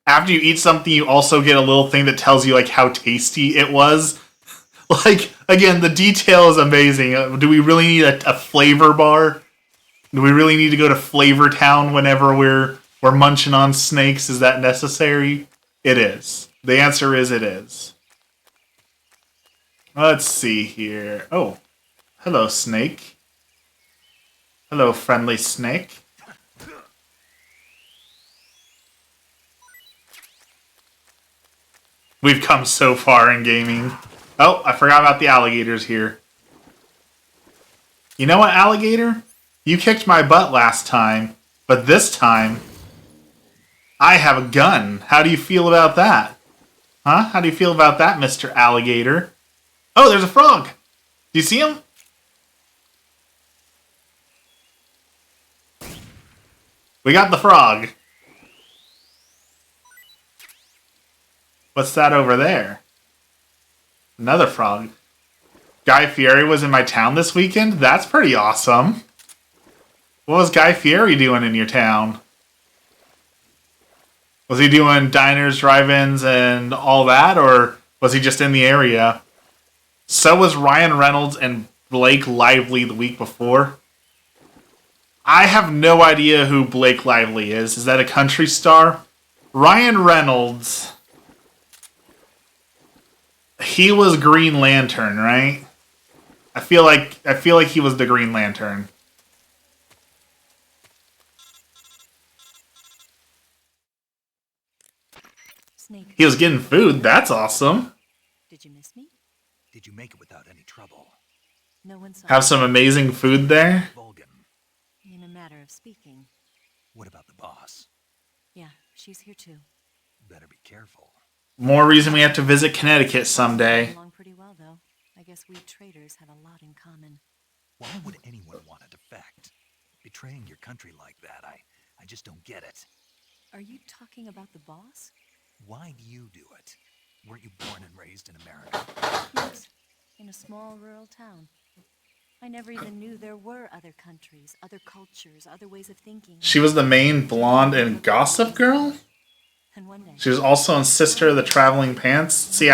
After you eat something, you also get a little thing that tells you like how tasty it was. Like, again, the detail is amazing. Do we really need a flavor bar? Do we really need to go to Flavor Town whenever we're munching on snakes? Is that necessary? It is. The answer is it is. Let's see here. Oh. Hello, snake. Hello, friendly snake. We've come so far in gaming. Oh, I forgot about the alligators here. You know what, alligator? You kicked my butt last time, but this time, I have a gun. How do you feel about that? Huh? How do you feel about that, Mr. Alligator? Oh, there's a frog! Do you see him? We got the frog. What's that over there? Another frog. Guy Fieri was in my town this weekend? That's pretty awesome. What was Guy Fieri doing in your town? Was he doing diners, drive-ins, and all that? Or was he just in the area? So was Ryan Reynolds and Blake Lively the week before. I have no idea who Blake Lively is. Is that a country star? Ryan Reynolds. He was Green Lantern, right? I feel like he was the Green Lantern. Snake. He was getting food. That's awesome. Did you miss me? Did you make it without any trouble? No one saw Have some amazing food there. Vulcan. In a matter of speaking. What about the boss? Yeah, she's here too. Better be careful. More reason we have to visit Connecticut someday. Along pretty well though. I guess we traders have a lot in common. Why would anyone want to defect? Betraying your country like that, I just don't get it. Are you talking about the boss? Why do you do it? Weren't you born and raised in America? Yes, in a small rural town. I never even knew there were other countries, other cultures, other ways of thinking. She was the main blonde in Gossip Girl? And one day, She was also in Sister of the Traveling Pants. See,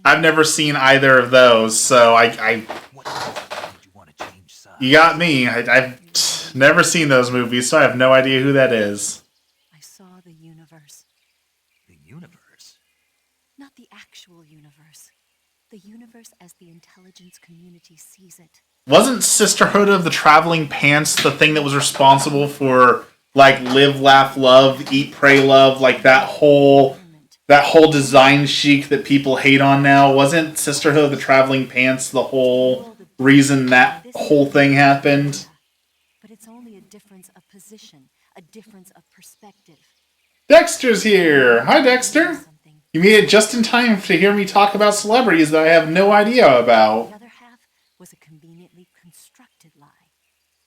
I've never seen either of those, so What made you want to change sides? you got me. I've never seen those movies, so I have no idea who that is. I saw the universe. The universe? Not the actual universe. The universe as the intelligence community sees it. Wasn't Sisterhood of the Traveling Pants the thing that was responsible for, like, Live, Laugh, Love, Eat, Pray, Love, like that whole design chic that people hate on now? Wasn't Sisterhood of the Traveling Pants the whole reason that whole thing happened? But it's only a difference of position, a difference of perspective. Dexter's here! Hi, Dexter! You made it just in time to hear me talk about celebrities that I have no idea about. The other half was a conveniently constructed lie.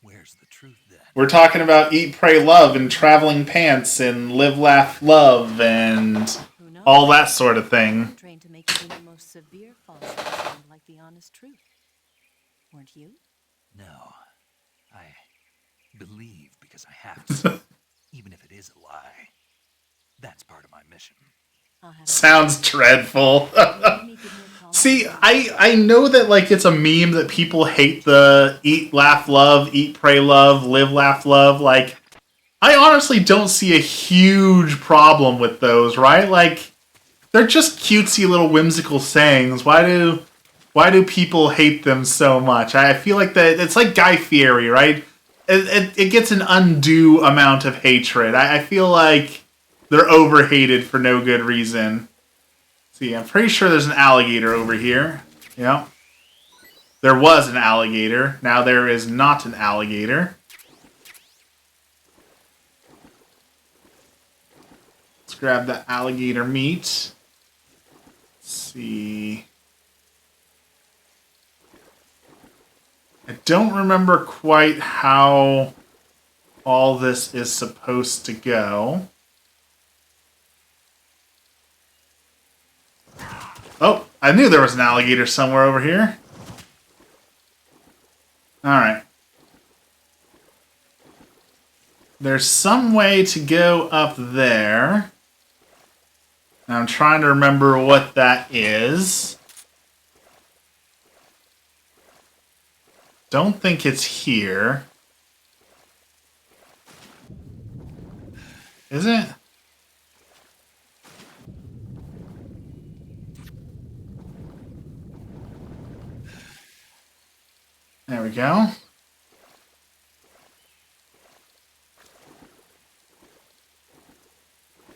Where's the truth then? We're talking about Eat, Pray, Love and Traveling Pants and Live, Laugh, Love and Who knows? all that sort of thing. Trained to make even the most severe falsehood sound like the honest truth. Weren't you? No. I believe because I have to. Even if it is a lie. That's part of my mission. I'll have Sounds dreadful. See, I know that, like, it's a meme that people hate the Eat, Laugh, Love, Eat, Pray, Love, Live, Laugh, Love. Like, I honestly don't see a huge problem with those, right? Like, they're just cutesy little whimsical sayings. Why do people hate them so much? I feel like that it's like Guy Fieri, right? It gets an undue amount of hatred. I feel like they're overhated for no good reason. See, I'm pretty sure there's an alligator over here. Yeah. There was an alligator. Now there is not an alligator. Let's grab the alligator meat. Let's see. I don't remember quite how all this is supposed to go. Oh, I knew there was an alligator somewhere over here. Alright. There's some way to go up there. And I'm trying to remember what that is. Don't think it's here. Is it? There we go.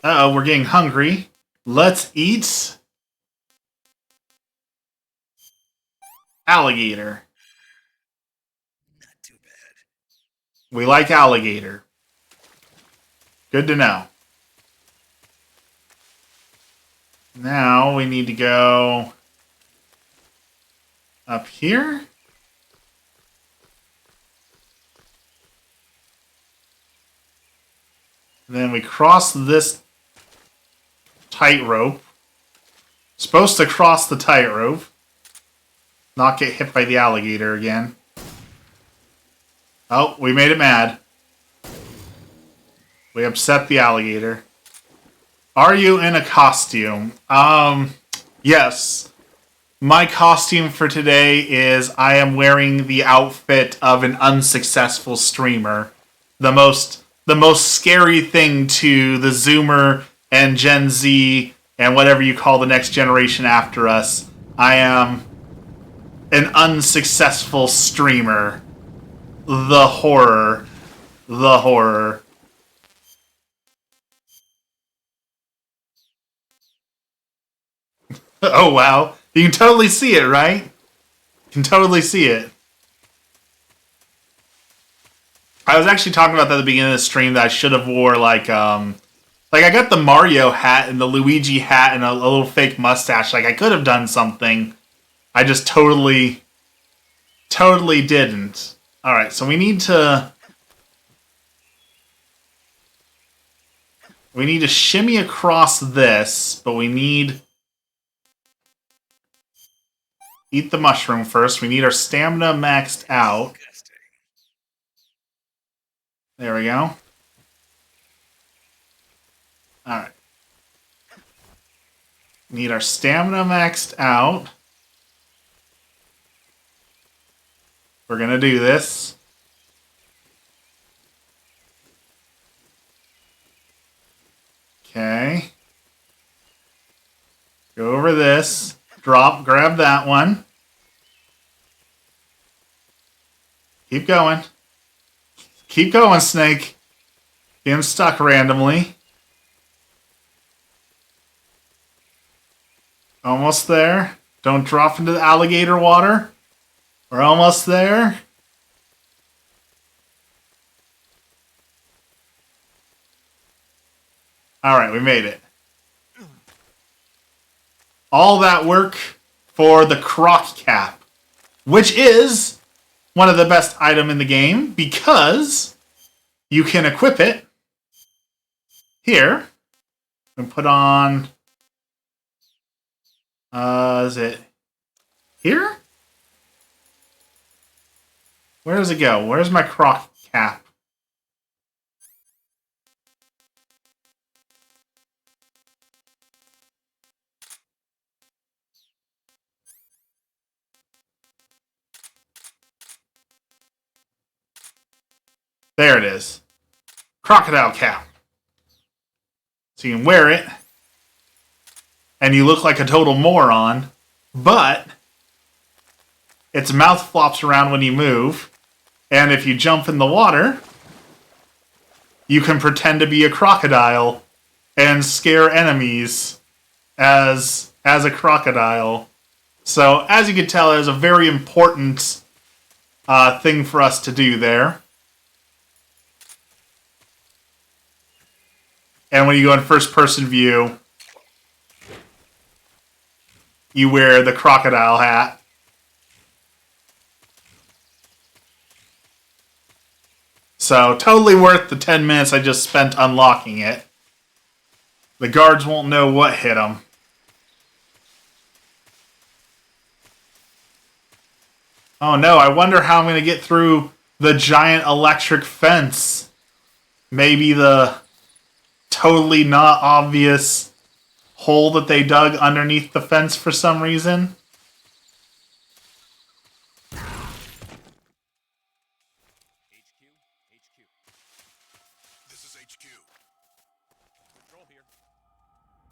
Uh-oh, we're getting hungry. Let's eat Alligator. Not too bad. We like alligator. Good to know. Now we need to go up here. And then we cross this tightrope. Supposed to cross the tightrope. Not get hit by the alligator again. Oh, we made it mad. We upset the alligator. Are you in a costume? Yes. My costume for today is I am wearing the outfit of an unsuccessful streamer. The most scary thing to the Zoomer and Gen Z and whatever you call the next generation after us. I am an unsuccessful streamer. The horror. The horror. Oh, wow. You can totally see it, right? You can totally see it. I was actually talking about that at the beginning of the stream that I should have wore, like I got the Mario hat and the Luigi hat and a little fake mustache. Like, I could have done something. I just totally didn't. Alright, so we need to shimmy across this, but we need... Eat the mushroom first. We need our stamina maxed out. There we go. Alright. Need our stamina maxed out. We're gonna do this. Okay. Go over this. Drop, grab that one. Keep going. Keep going, Snake. Getting stuck randomly. Almost there. Don't drop into the alligator water. We're almost there. Alright, we made it. All that work for the croc cap, which is one of the best items in the game because you can equip it here and put on, is it here? Where does it go? Where's my croc cap? There it is. Crocodile cap. So you can wear it, and you look like a total moron, but its mouth flops around when you move, and if you jump in the water, you can pretend to be a crocodile and scare enemies as a crocodile. So, as you can tell, there's a very important thing for us to do there. And when you go in first-person view, you wear the crocodile hat. So, totally worth the 10 minutes I just spent unlocking it. The guards won't know what hit them. Oh no, I wonder how I'm going to get through the giant electric fence. Maybe the totally not obvious hole that they dug underneath the fence for some reason. This is HQ. Control here.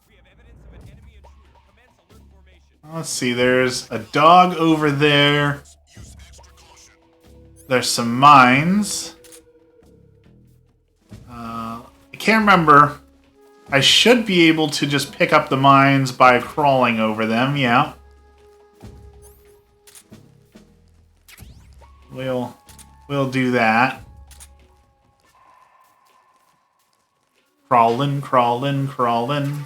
We have evidence of an enemy intruder. Commence alert formation. Let's see, there's a dog over there. Use extra caution. There's some mines. I can't remember. I should be able to just pick up the mines by crawling over them, yeah. we'll do that. Crawling, crawling, crawling.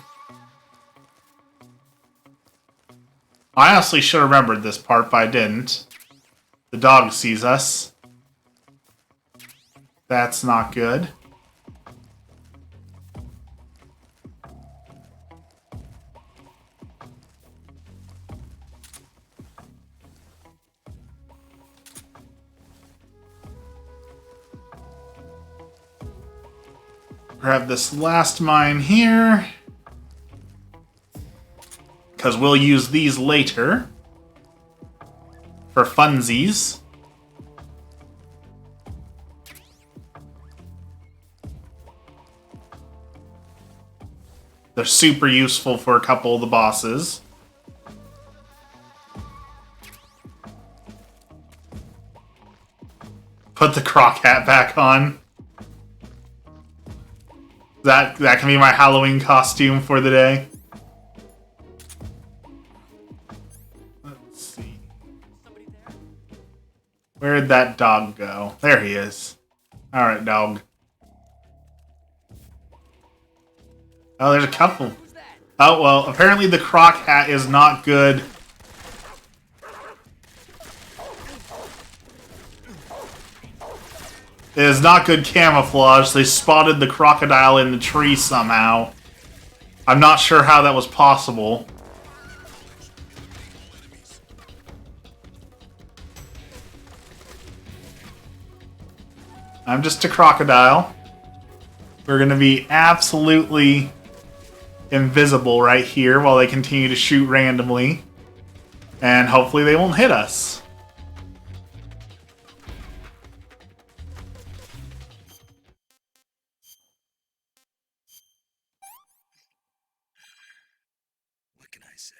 I honestly should have remembered this part, but I didn't. The dog sees us. That's not good. Grab this last mine here. Because we'll use these later. For funsies. They're super useful for a couple of the bosses. Put the croc hat back on. That can be my Halloween costume for the day. Let's see. Where'd that dog go? There he is. Alright, dog. Oh, there's a couple. Oh, well, apparently the croc hat is not good. It is not good camouflage. They spotted the crocodile in the tree somehow. I'm not sure how that was possible. I'm just a crocodile. We're going to be absolutely invisible right here while they continue to shoot randomly. And hopefully they won't hit us. What can I say?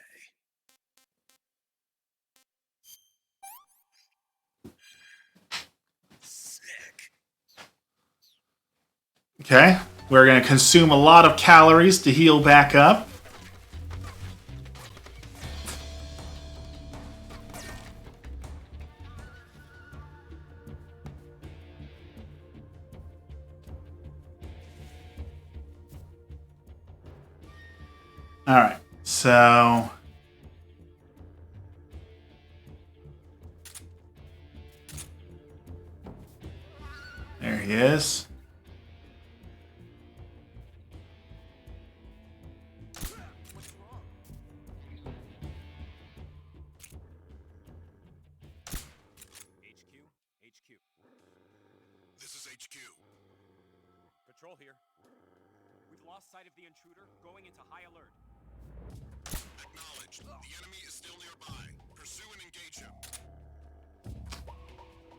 Sick. Okay, we're going to consume a lot of calories to heal back up. Alright, so... There he is. HQ. This is HQ. Control here. We've lost sight of the intruder, going into high alert. Acknowledged. The enemy is still nearby. Pursue and engage him.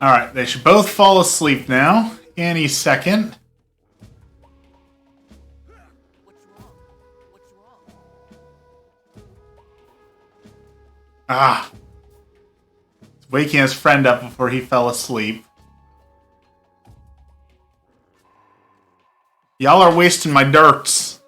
Alright, they should both fall asleep now. Any second. What's wrong? What's wrong? Ah. He's waking his friend up before he fell asleep. Y'all are wasting my dirts.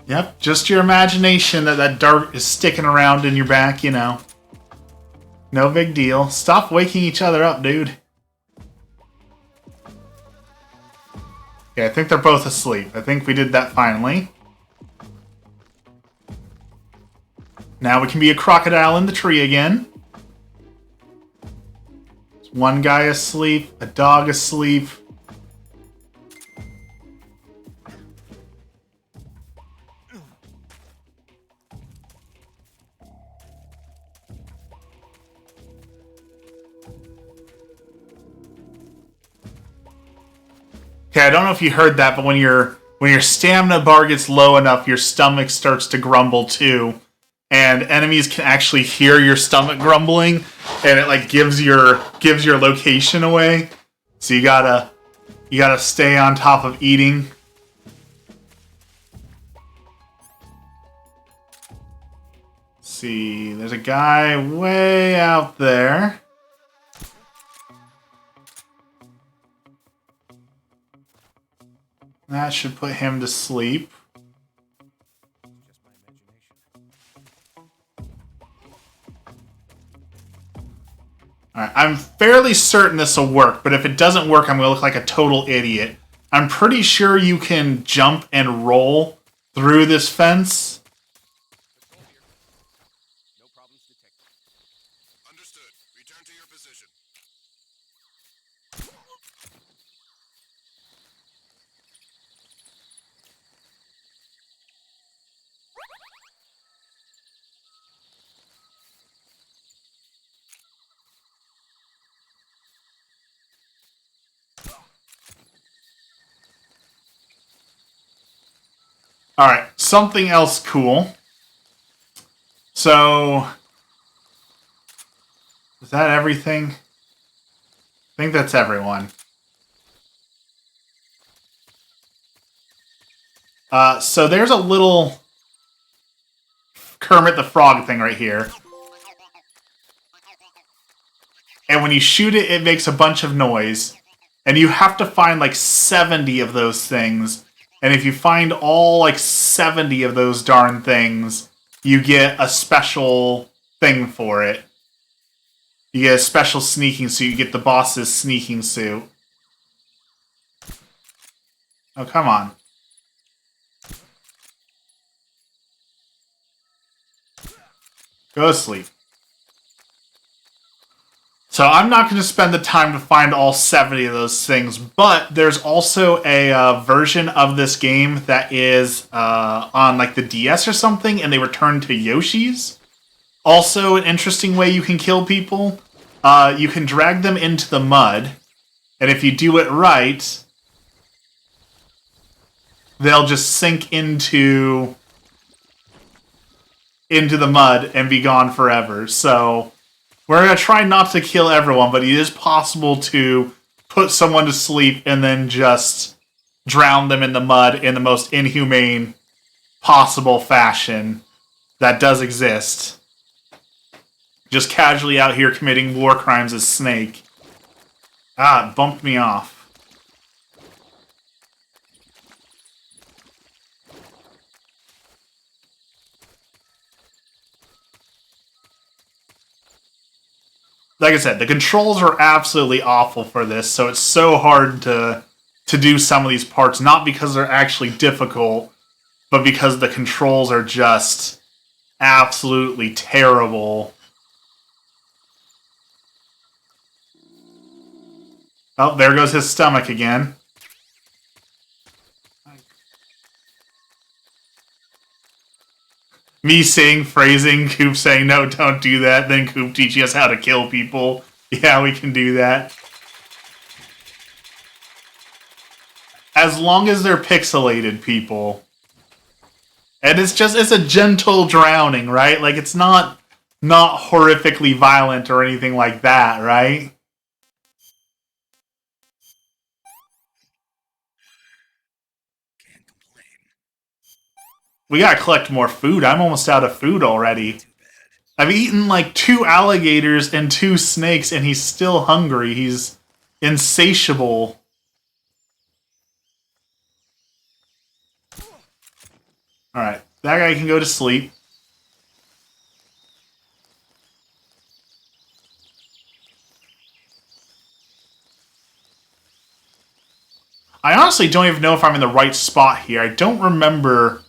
Yep, just your imagination that dirt is sticking around in your back, you know. No big deal. Stop waking each other up, dude. Okay, I think they're both asleep. I think we did that finally. Now we can be a crocodile in the tree again. There's one guy asleep, a dog asleep. Okay, I don't know if you heard that, but when when your stamina bar gets low enough, your stomach starts to grumble too. And enemies can actually hear your stomach grumbling, and it like gives your location away. So you gotta stay on top of eating. Let's see, there's a guy way out there. That should put him to sleep. Alright, I'm fairly certain this will work, but if it doesn't work, I'm going to look like a total idiot. I'm pretty sure you can jump and roll through this fence. Understood. Return to your position. Alright, something else cool. So, is that everything? I think that's everyone. So there's a little Kermit the Frog thing right here. And when you shoot it, it makes a bunch of noise. And you have to find like 70 of those things. And if you find all like 70 of those darn things, you get a special thing for it. You get a special sneaking suit. You get the boss's sneaking suit. Oh, come on. Go to sleep. So I'm not going to spend the time to find all 70 of those things, but there's also a version of this game that is on like the DS or something, and they return to Yoshi's. Also, an interesting way you can kill people. You can drag them into the mud, and if you do it right, they'll just sink into the mud and be gone forever. So we're going to try not to kill everyone, but it is possible to put someone to sleep and then just drown them in the mud in the most inhumane possible fashion that does exist. Just casually out here committing war crimes as Snake. Ah, it bumped me off. Like I said, the controls are absolutely awful for this, so it's so hard to do some of these parts, not because they're actually difficult, but because the controls are just absolutely terrible. Oh, there goes his stomach again. Me saying, phrasing, Coop saying, no, don't do that, then Coop teaching us how to kill people. Yeah, we can do that. As long as they're pixelated, people. And it's a gentle drowning, right? Like, it's not horrifically violent or anything like that, right? We gotta collect more food. I'm almost out of food already. I've eaten like 2 alligators and 2 snakes, and he's still hungry. He's insatiable. Alright, that guy can go to sleep. I honestly don't even know if I'm in the right spot here. I don't remember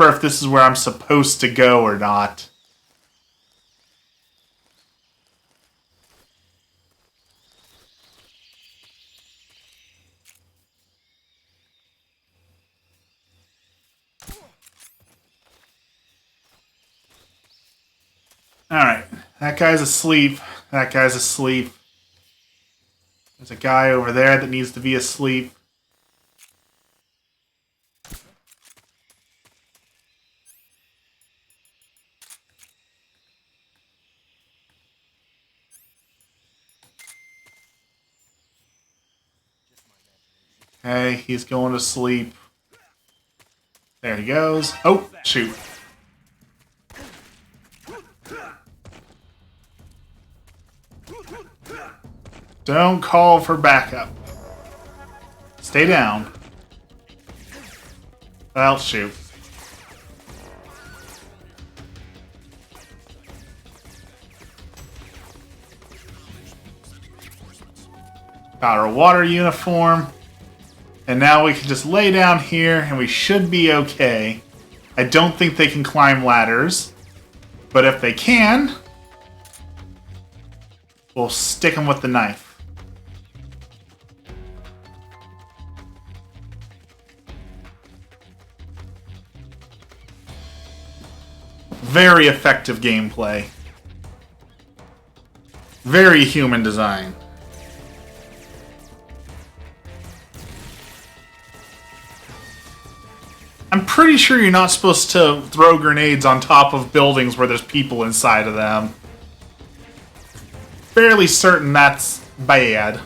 if this is where I'm supposed to go or not. Alright, that guy's asleep. That guy's asleep. There's a guy over there that needs to be asleep. Okay, he's going to sleep. There he goes. Oh, shoot. Don't call for backup. Stay down. Well, shoot. Got our water uniform. And now we can just lay down here and we should be okay. I don't think they can climb ladders. But if they can, we'll stick them with the knife. Very effective gameplay. Very human design. I'm pretty sure you're not supposed to throw grenades on top of buildings where there's people inside of them. Fairly certain that's bad.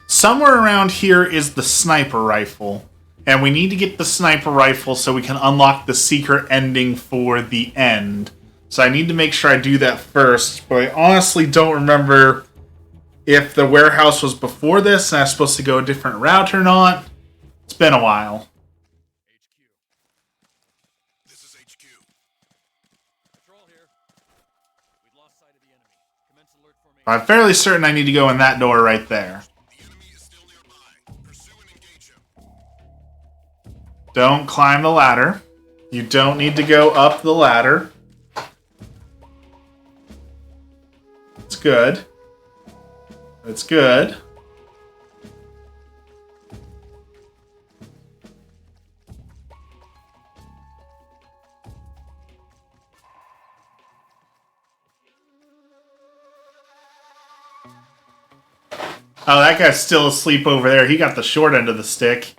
Somewhere around here is the sniper rifle. And we need to get the sniper rifle so we can unlock the secret ending for the end. So I need to make sure I do that first. But I honestly don't remember if the warehouse was before this and I was supposed to go a different route or not. It's been a while. This is HQ. Patrol here. We've lost sight of the enemy. Commence alert formation. I'm fairly certain I need to go in that door right there. The enemy is still nearby. Pursue and engage him. Don't climb the ladder. You don't need to go up the ladder. It's good. It's good. Oh, that guy's still asleep over there. He got the short end of the stick.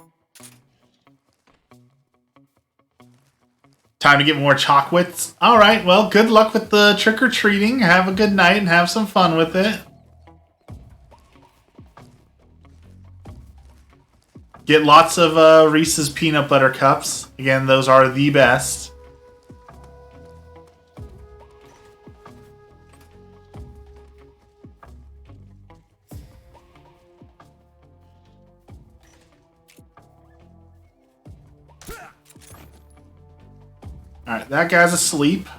Time to get more chocolates. Alright, well, good luck with the trick-or-treating. Have a good night and have some fun with it. Get lots of Reese's Peanut Butter Cups. Again, those are the best. Alright, that guy's asleep.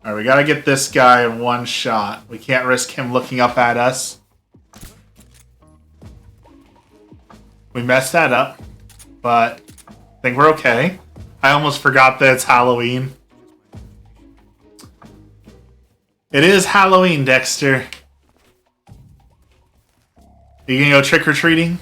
Alright, we gotta get this guy in one shot. We can't risk him looking up at us. We messed that up, but I think we're okay. I almost forgot that it's Halloween. It is Halloween, Dexter. Are you gonna go trick-or-treating?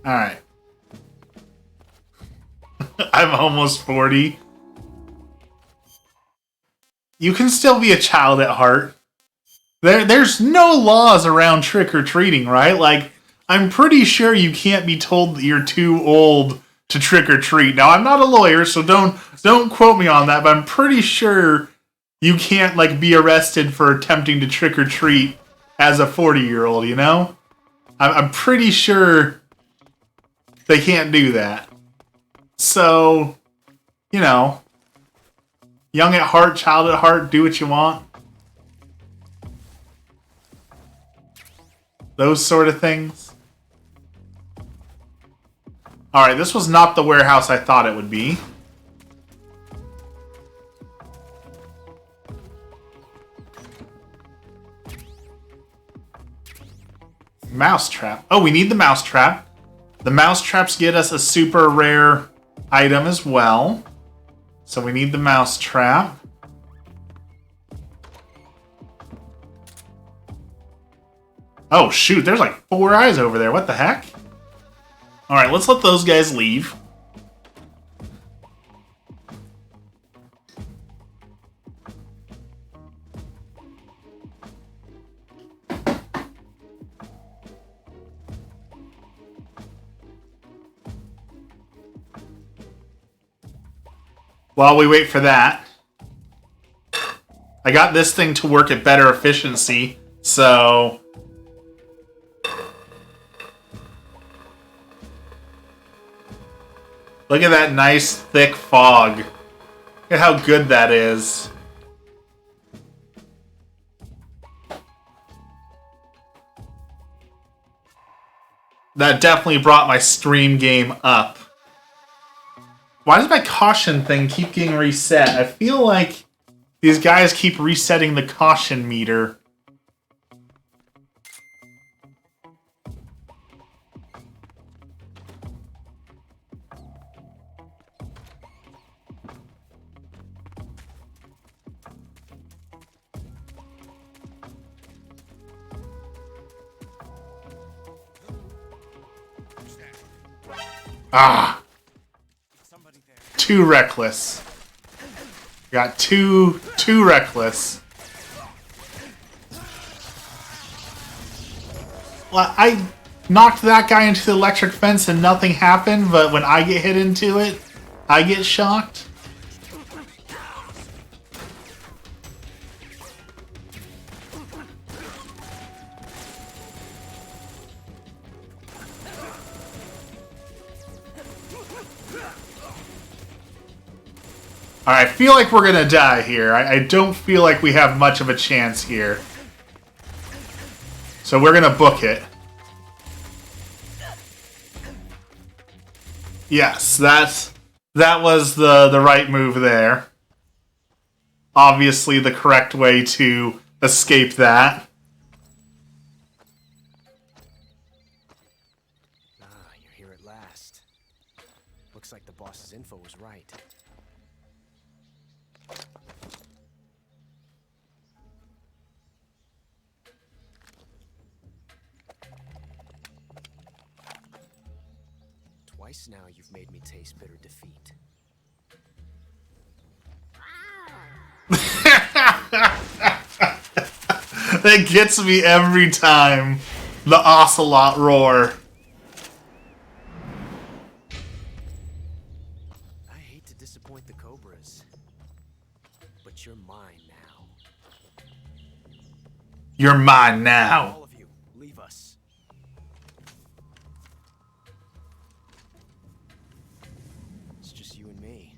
Alright. I'm almost 40. You can still be a child at heart. There's no laws around trick-or-treating, right? Like, I'm pretty sure you can't be told that you're too old to trick-or-treat. Now, I'm not a lawyer, so don't quote me on that, but I'm pretty sure you can't, like, be arrested for attempting to trick-or-treat as a 40-year-old, you know? I'm pretty sure they can't do that. So, you know, young at heart, child at heart, do what you want. Those sort of things. Alright, this was not the warehouse I thought it would be. Mousetrap. Oh, we need the mousetrap. The mousetraps get us a super rare item as well. So we need the mousetrap. Oh, shoot, there's like 4 eyes over there. What the heck? Alright, let's let those guys leave. While we wait for that, I got this thing to work at better efficiency, so... Look at that nice, thick fog. Look at how good that is. That definitely brought my stream game up. Why does my caution thing keep getting reset? I feel like these guys keep resetting the caution meter. Ah! Too reckless. Got too reckless. Well, I knocked that guy into the electric fence and nothing happened, but when I get hit into it, I get shocked. Alright, I feel like we're gonna die here. I don't feel like we have much of a chance here. So we're gonna book it. Yes, that was the right move there. Obviously the correct way to escape that. Ah, you're here at last. Looks like the boss's info was right. Twice now you've made me taste bitter defeat. That gets me every time. The ocelot roar. I hate to disappoint the Cobras, but you're mine now. You're mine now. All of you, leave us. It's just you and me.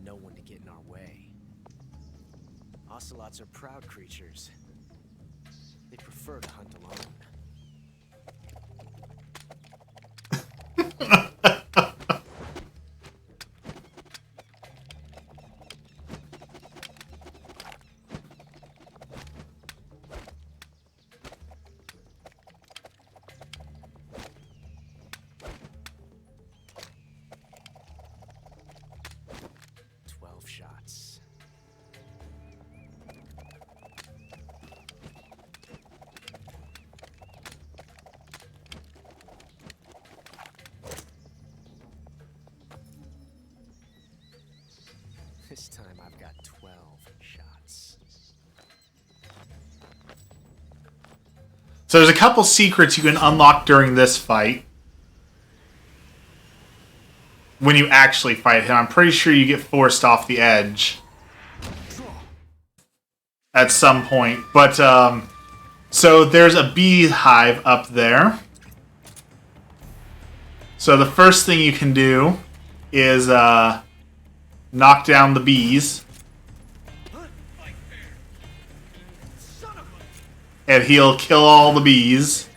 No one to get in our way. Ocelots are proud creatures. They prefer to hunt alone. Shots. This time I've got 12 shots. So there's a couple secrets you can unlock during this fight. When you actually fight him, I'm pretty sure you get forced off the edge at some point. But, so there's a beehive up there. So the first thing you can do is, knock down the bees. And he'll kill all the bees.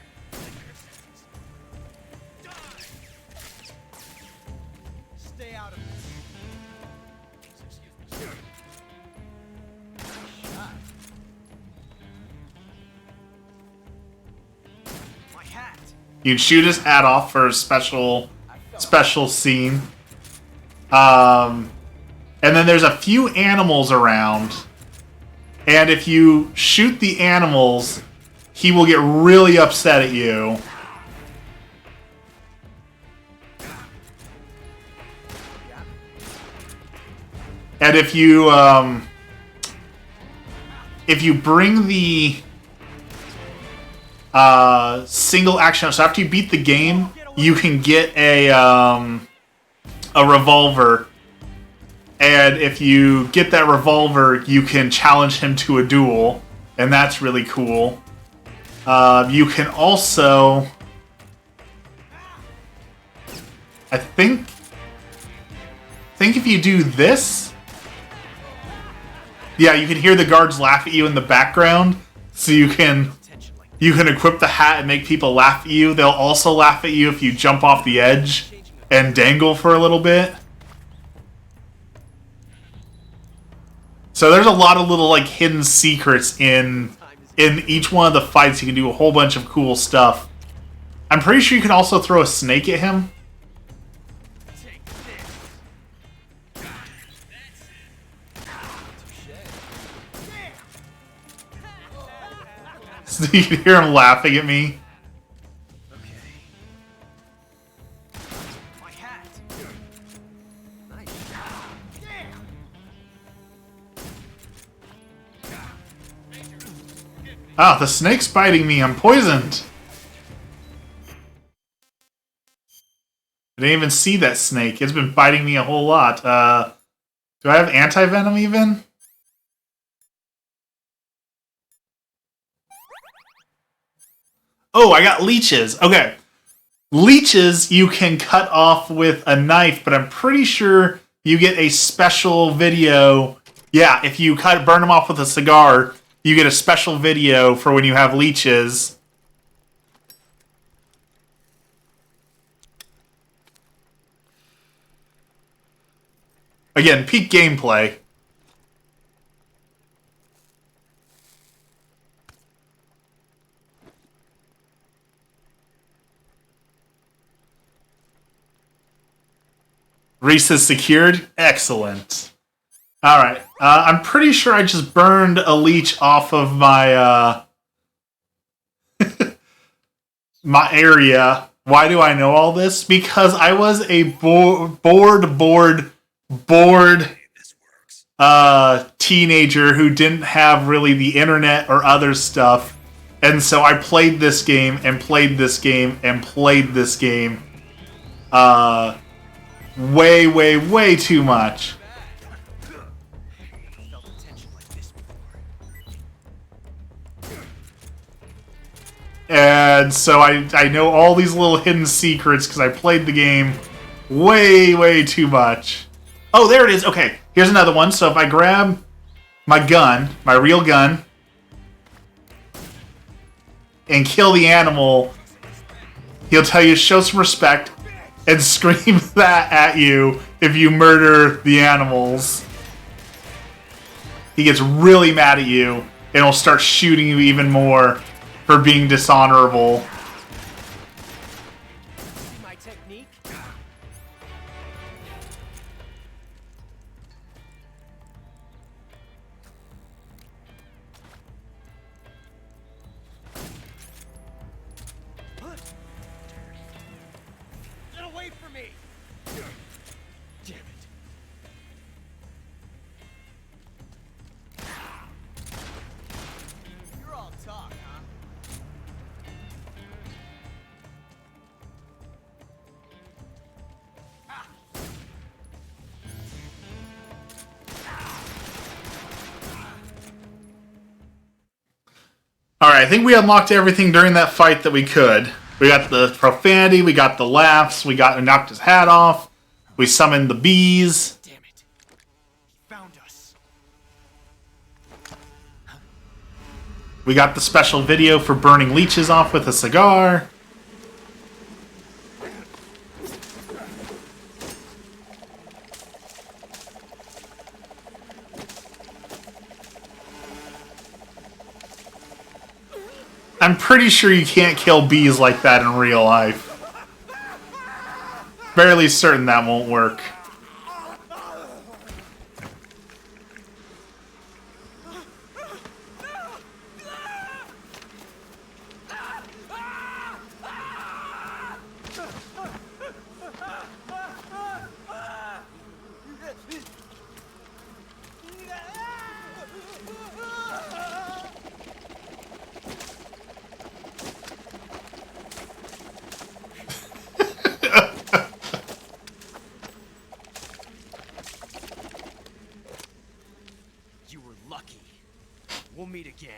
You'd shoot his hat off for a special scene. And then there's a few animals around. And if you shoot the animals, he will get really upset at you. And if you bring the single action, so after you beat the game, you can get a revolver. And if you get that revolver, you can challenge him to a duel, and that's really cool. You can also, I think if you do this, yeah, you can hear the guards laugh at you in the background, so you can equip the hat and make people laugh at you. They'll also laugh at you if you jump off the edge and dangle for a little bit. So there's a lot of little like hidden secrets in each one of the fights. You can do a whole bunch of cool stuff. I'm pretty sure you can also throw a snake at him. So you can hear him laughing at me. Ah, the snake's biting me. I'm poisoned. I didn't even see that snake. It's been biting me a whole lot. Do I have anti-venom even? Oh, I got leeches. Okay. Leeches you can cut off with a knife, but I'm pretty sure you get a special video. Yeah, if you burn them off with a cigar, you get a special video for when you have leeches. Again, peak gameplay. Reese is secured. Excellent. Alright. I'm pretty sure I just burned a leech off of my my area. Why do I know all this? Because I was a bored teenager who didn't have really the internet or other stuff. And so I played this game and played this game and played this game way too much. And so I know all these little hidden secrets because I played the game way too much. Oh, there it is. Okay, here's another one. So if I grab my gun, my real gun, and kill the animal, he'll tell you to show some respect and scream that at you if you murder the animals. He gets really mad at you and will start shooting you even more for being dishonorable. My technique? Get away from me! Damn it. You're all talk, huh? Alright, I think we unlocked everything during that fight that we could. We got the profanity, we got the laughs, we knocked his hat off, we summoned the bees. Damn it. He found us. We got the special video for burning leeches off with a cigar. I'm pretty sure you can't kill bees like that in real life. Fairly certain that won't work. again.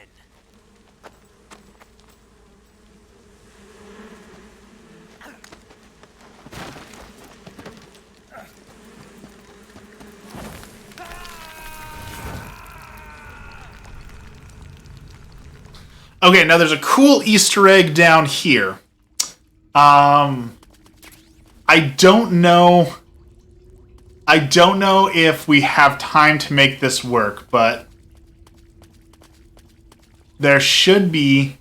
Okay, now there's a cool Easter egg down here. I don't know if we have time to make this work, but there should be,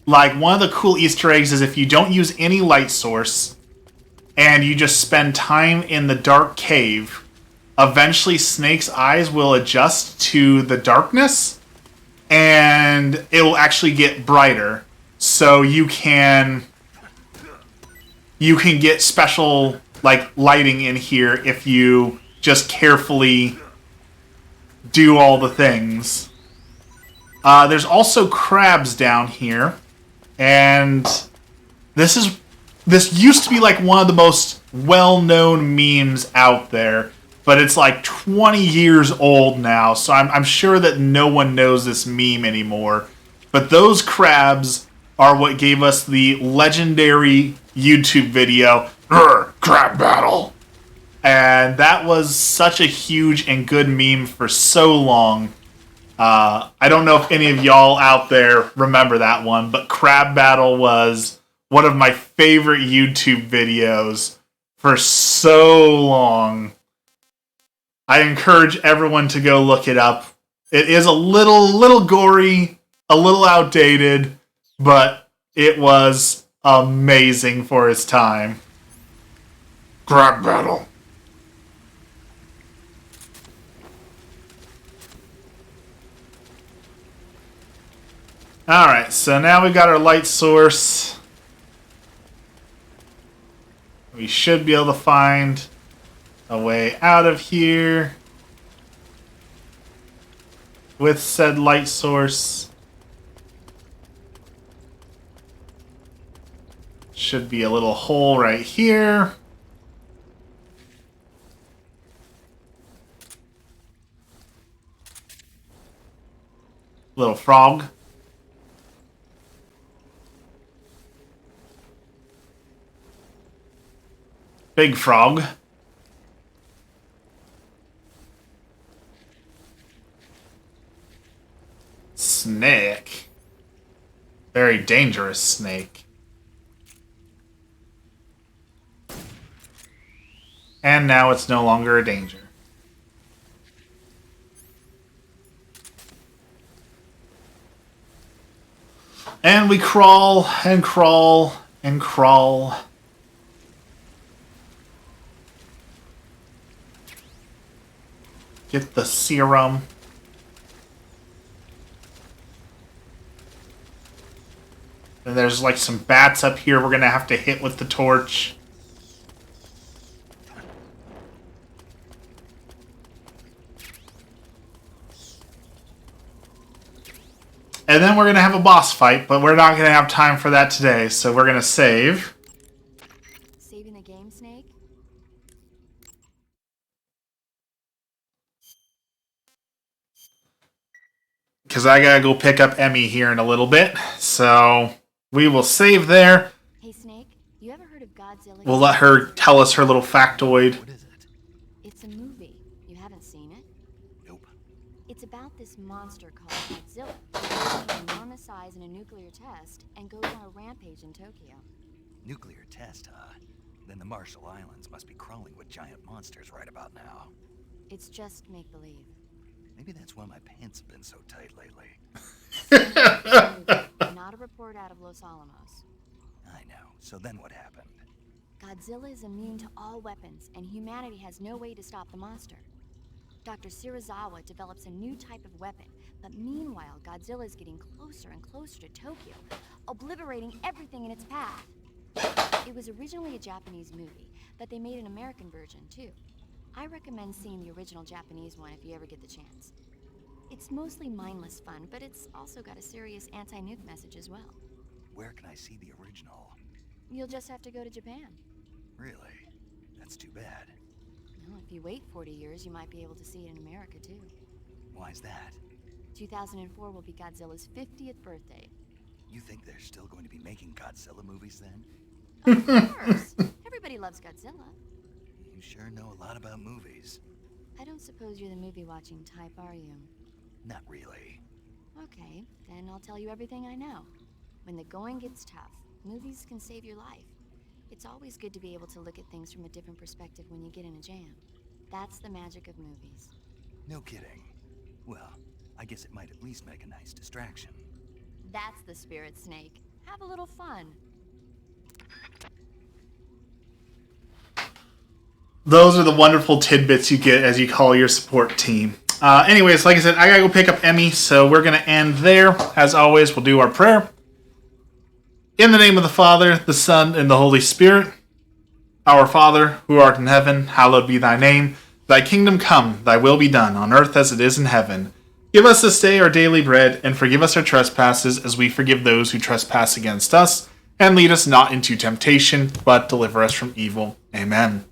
like, one of the cool Easter eggs is if you don't use any light source and you just spend time in the dark cave, eventually Snake's eyes will adjust to the darkness and it will actually get brighter. So you can get special, like, lighting in here if you just carefully do all the things. There's also crabs down here, and this used to be like one of the most well-known memes out there, but it's like 20 years old now, so I'm sure that no one knows this meme anymore. But those crabs are what gave us the legendary YouTube video, Crab Battle. And that was such a huge and good meme for so long. I don't know if any of y'all out there remember that one, but Crab Battle was one of my favorite YouTube videos for so long. I encourage everyone to go look it up. It is a little gory, a little outdated, but it was amazing for its time. Crab Battle. Alright, so now we got our light source. We should be able to find a way out of here with said light source. Should be a little hole right here. Little frog. Big frog. Snake. Very dangerous snake. And now it's no longer a danger. And we crawl and crawl and crawl. Get the serum. And there's like some bats up here we're gonna have to hit with the torch. And then we're gonna have a boss fight, but we're not gonna have time for that today, so we're gonna save. Saving the game, Snake? Because I gotta go pick up Emmy here in a little bit. So we will save there. Hey, Snake, you ever heard of Godzilla? We'll let her tell us her little factoid. What is it? It's a movie. You haven't seen it? Nope. It's about this monster called Godzilla. It's an enormous size in a nuclear test and goes on a rampage in Tokyo. Nuclear test, huh? Then the Marshall Islands must be crawling with giant monsters right about now. It's just make-believe. Maybe that's why my pants have been so tight lately. Not a report out of Los Alamos. I know. So then what happened? Godzilla is immune to all weapons, and humanity has no way to stop the monster. Dr. Shirazawa develops a new type of weapon, but meanwhile, Godzilla is getting closer and closer to Tokyo, obliterating everything in its path. It was originally a Japanese movie, but they made an American version too. I recommend seeing the original Japanese one if you ever get the chance. It's mostly mindless fun, but it's also got a serious anti-nuke message as well. Where can I see the original? You'll just have to go to Japan. Really? That's too bad. Well, if you wait 40 years, you might be able to see it in America too. Why's that? 2004 will be Godzilla's 50th birthday. You think they're still going to be making Godzilla movies then? Of course. Everybody loves Godzilla. You sure know a lot about movies. I don't suppose you're the movie-watching type, are you? Not really. Okay, then I'll tell you everything I know. When the going gets tough, movies can save your life. It's always good to be able to look at things from a different perspective when you get in a jam. That's the magic of movies. No kidding. Well, I guess it might at least make a nice distraction. That's the spirit, Snake. Have a little fun. Those are the wonderful tidbits you get as you call your support team. Anyways, like I said, I gotta go pick up Emmy, so we're gonna end there. As always, we'll do our prayer. In the name of the Father, the Son, and the Holy Spirit. Our Father, who art in heaven, hallowed be thy name. Thy kingdom come, thy will be done, on earth as it is in heaven. Give us this day our daily bread, and forgive us our trespasses, as we forgive those who trespass against us. And lead us not into temptation, but deliver us from evil. Amen.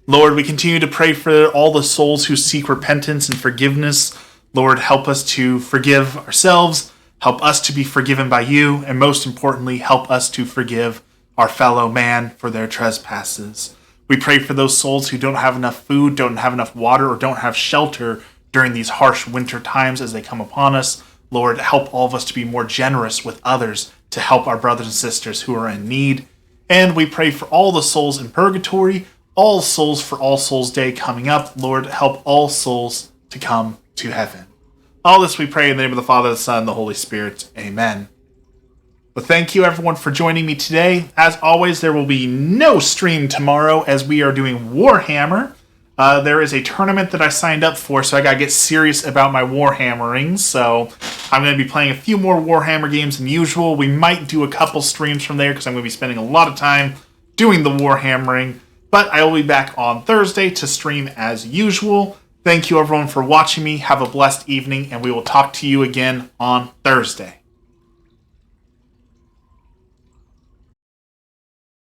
Lord, we continue to pray for all the souls who seek repentance and forgiveness. Lord, help us to forgive ourselves, help us to be forgiven by you, and most importantly, help us to forgive our fellow man for their trespasses. We pray for those souls who don't have enough food, don't have enough water, or don't have shelter during these harsh winter times as they come upon us. Lord, help all of us to be more generous with others to help our brothers and sisters who are in need. And we pray for all the souls in purgatory, all souls for All Souls Day coming up. Lord, help all souls to come to heaven. All this we pray in the name of the Father, the Son, and the Holy Spirit. Amen. Well, thank you everyone for joining me today. As always, there will be no stream tomorrow as we are doing Warhammer. There is a tournament that I signed up for, so I gotta get serious about my Warhammering. So I'm going to be playing a few more Warhammer games than usual. We might do a couple streams from there because I'm going to be spending a lot of time doing the Warhammering. But I will be back on Thursday to stream as usual. Thank you everyone for watching me. Have a blessed evening, and we will talk to you again on Thursday.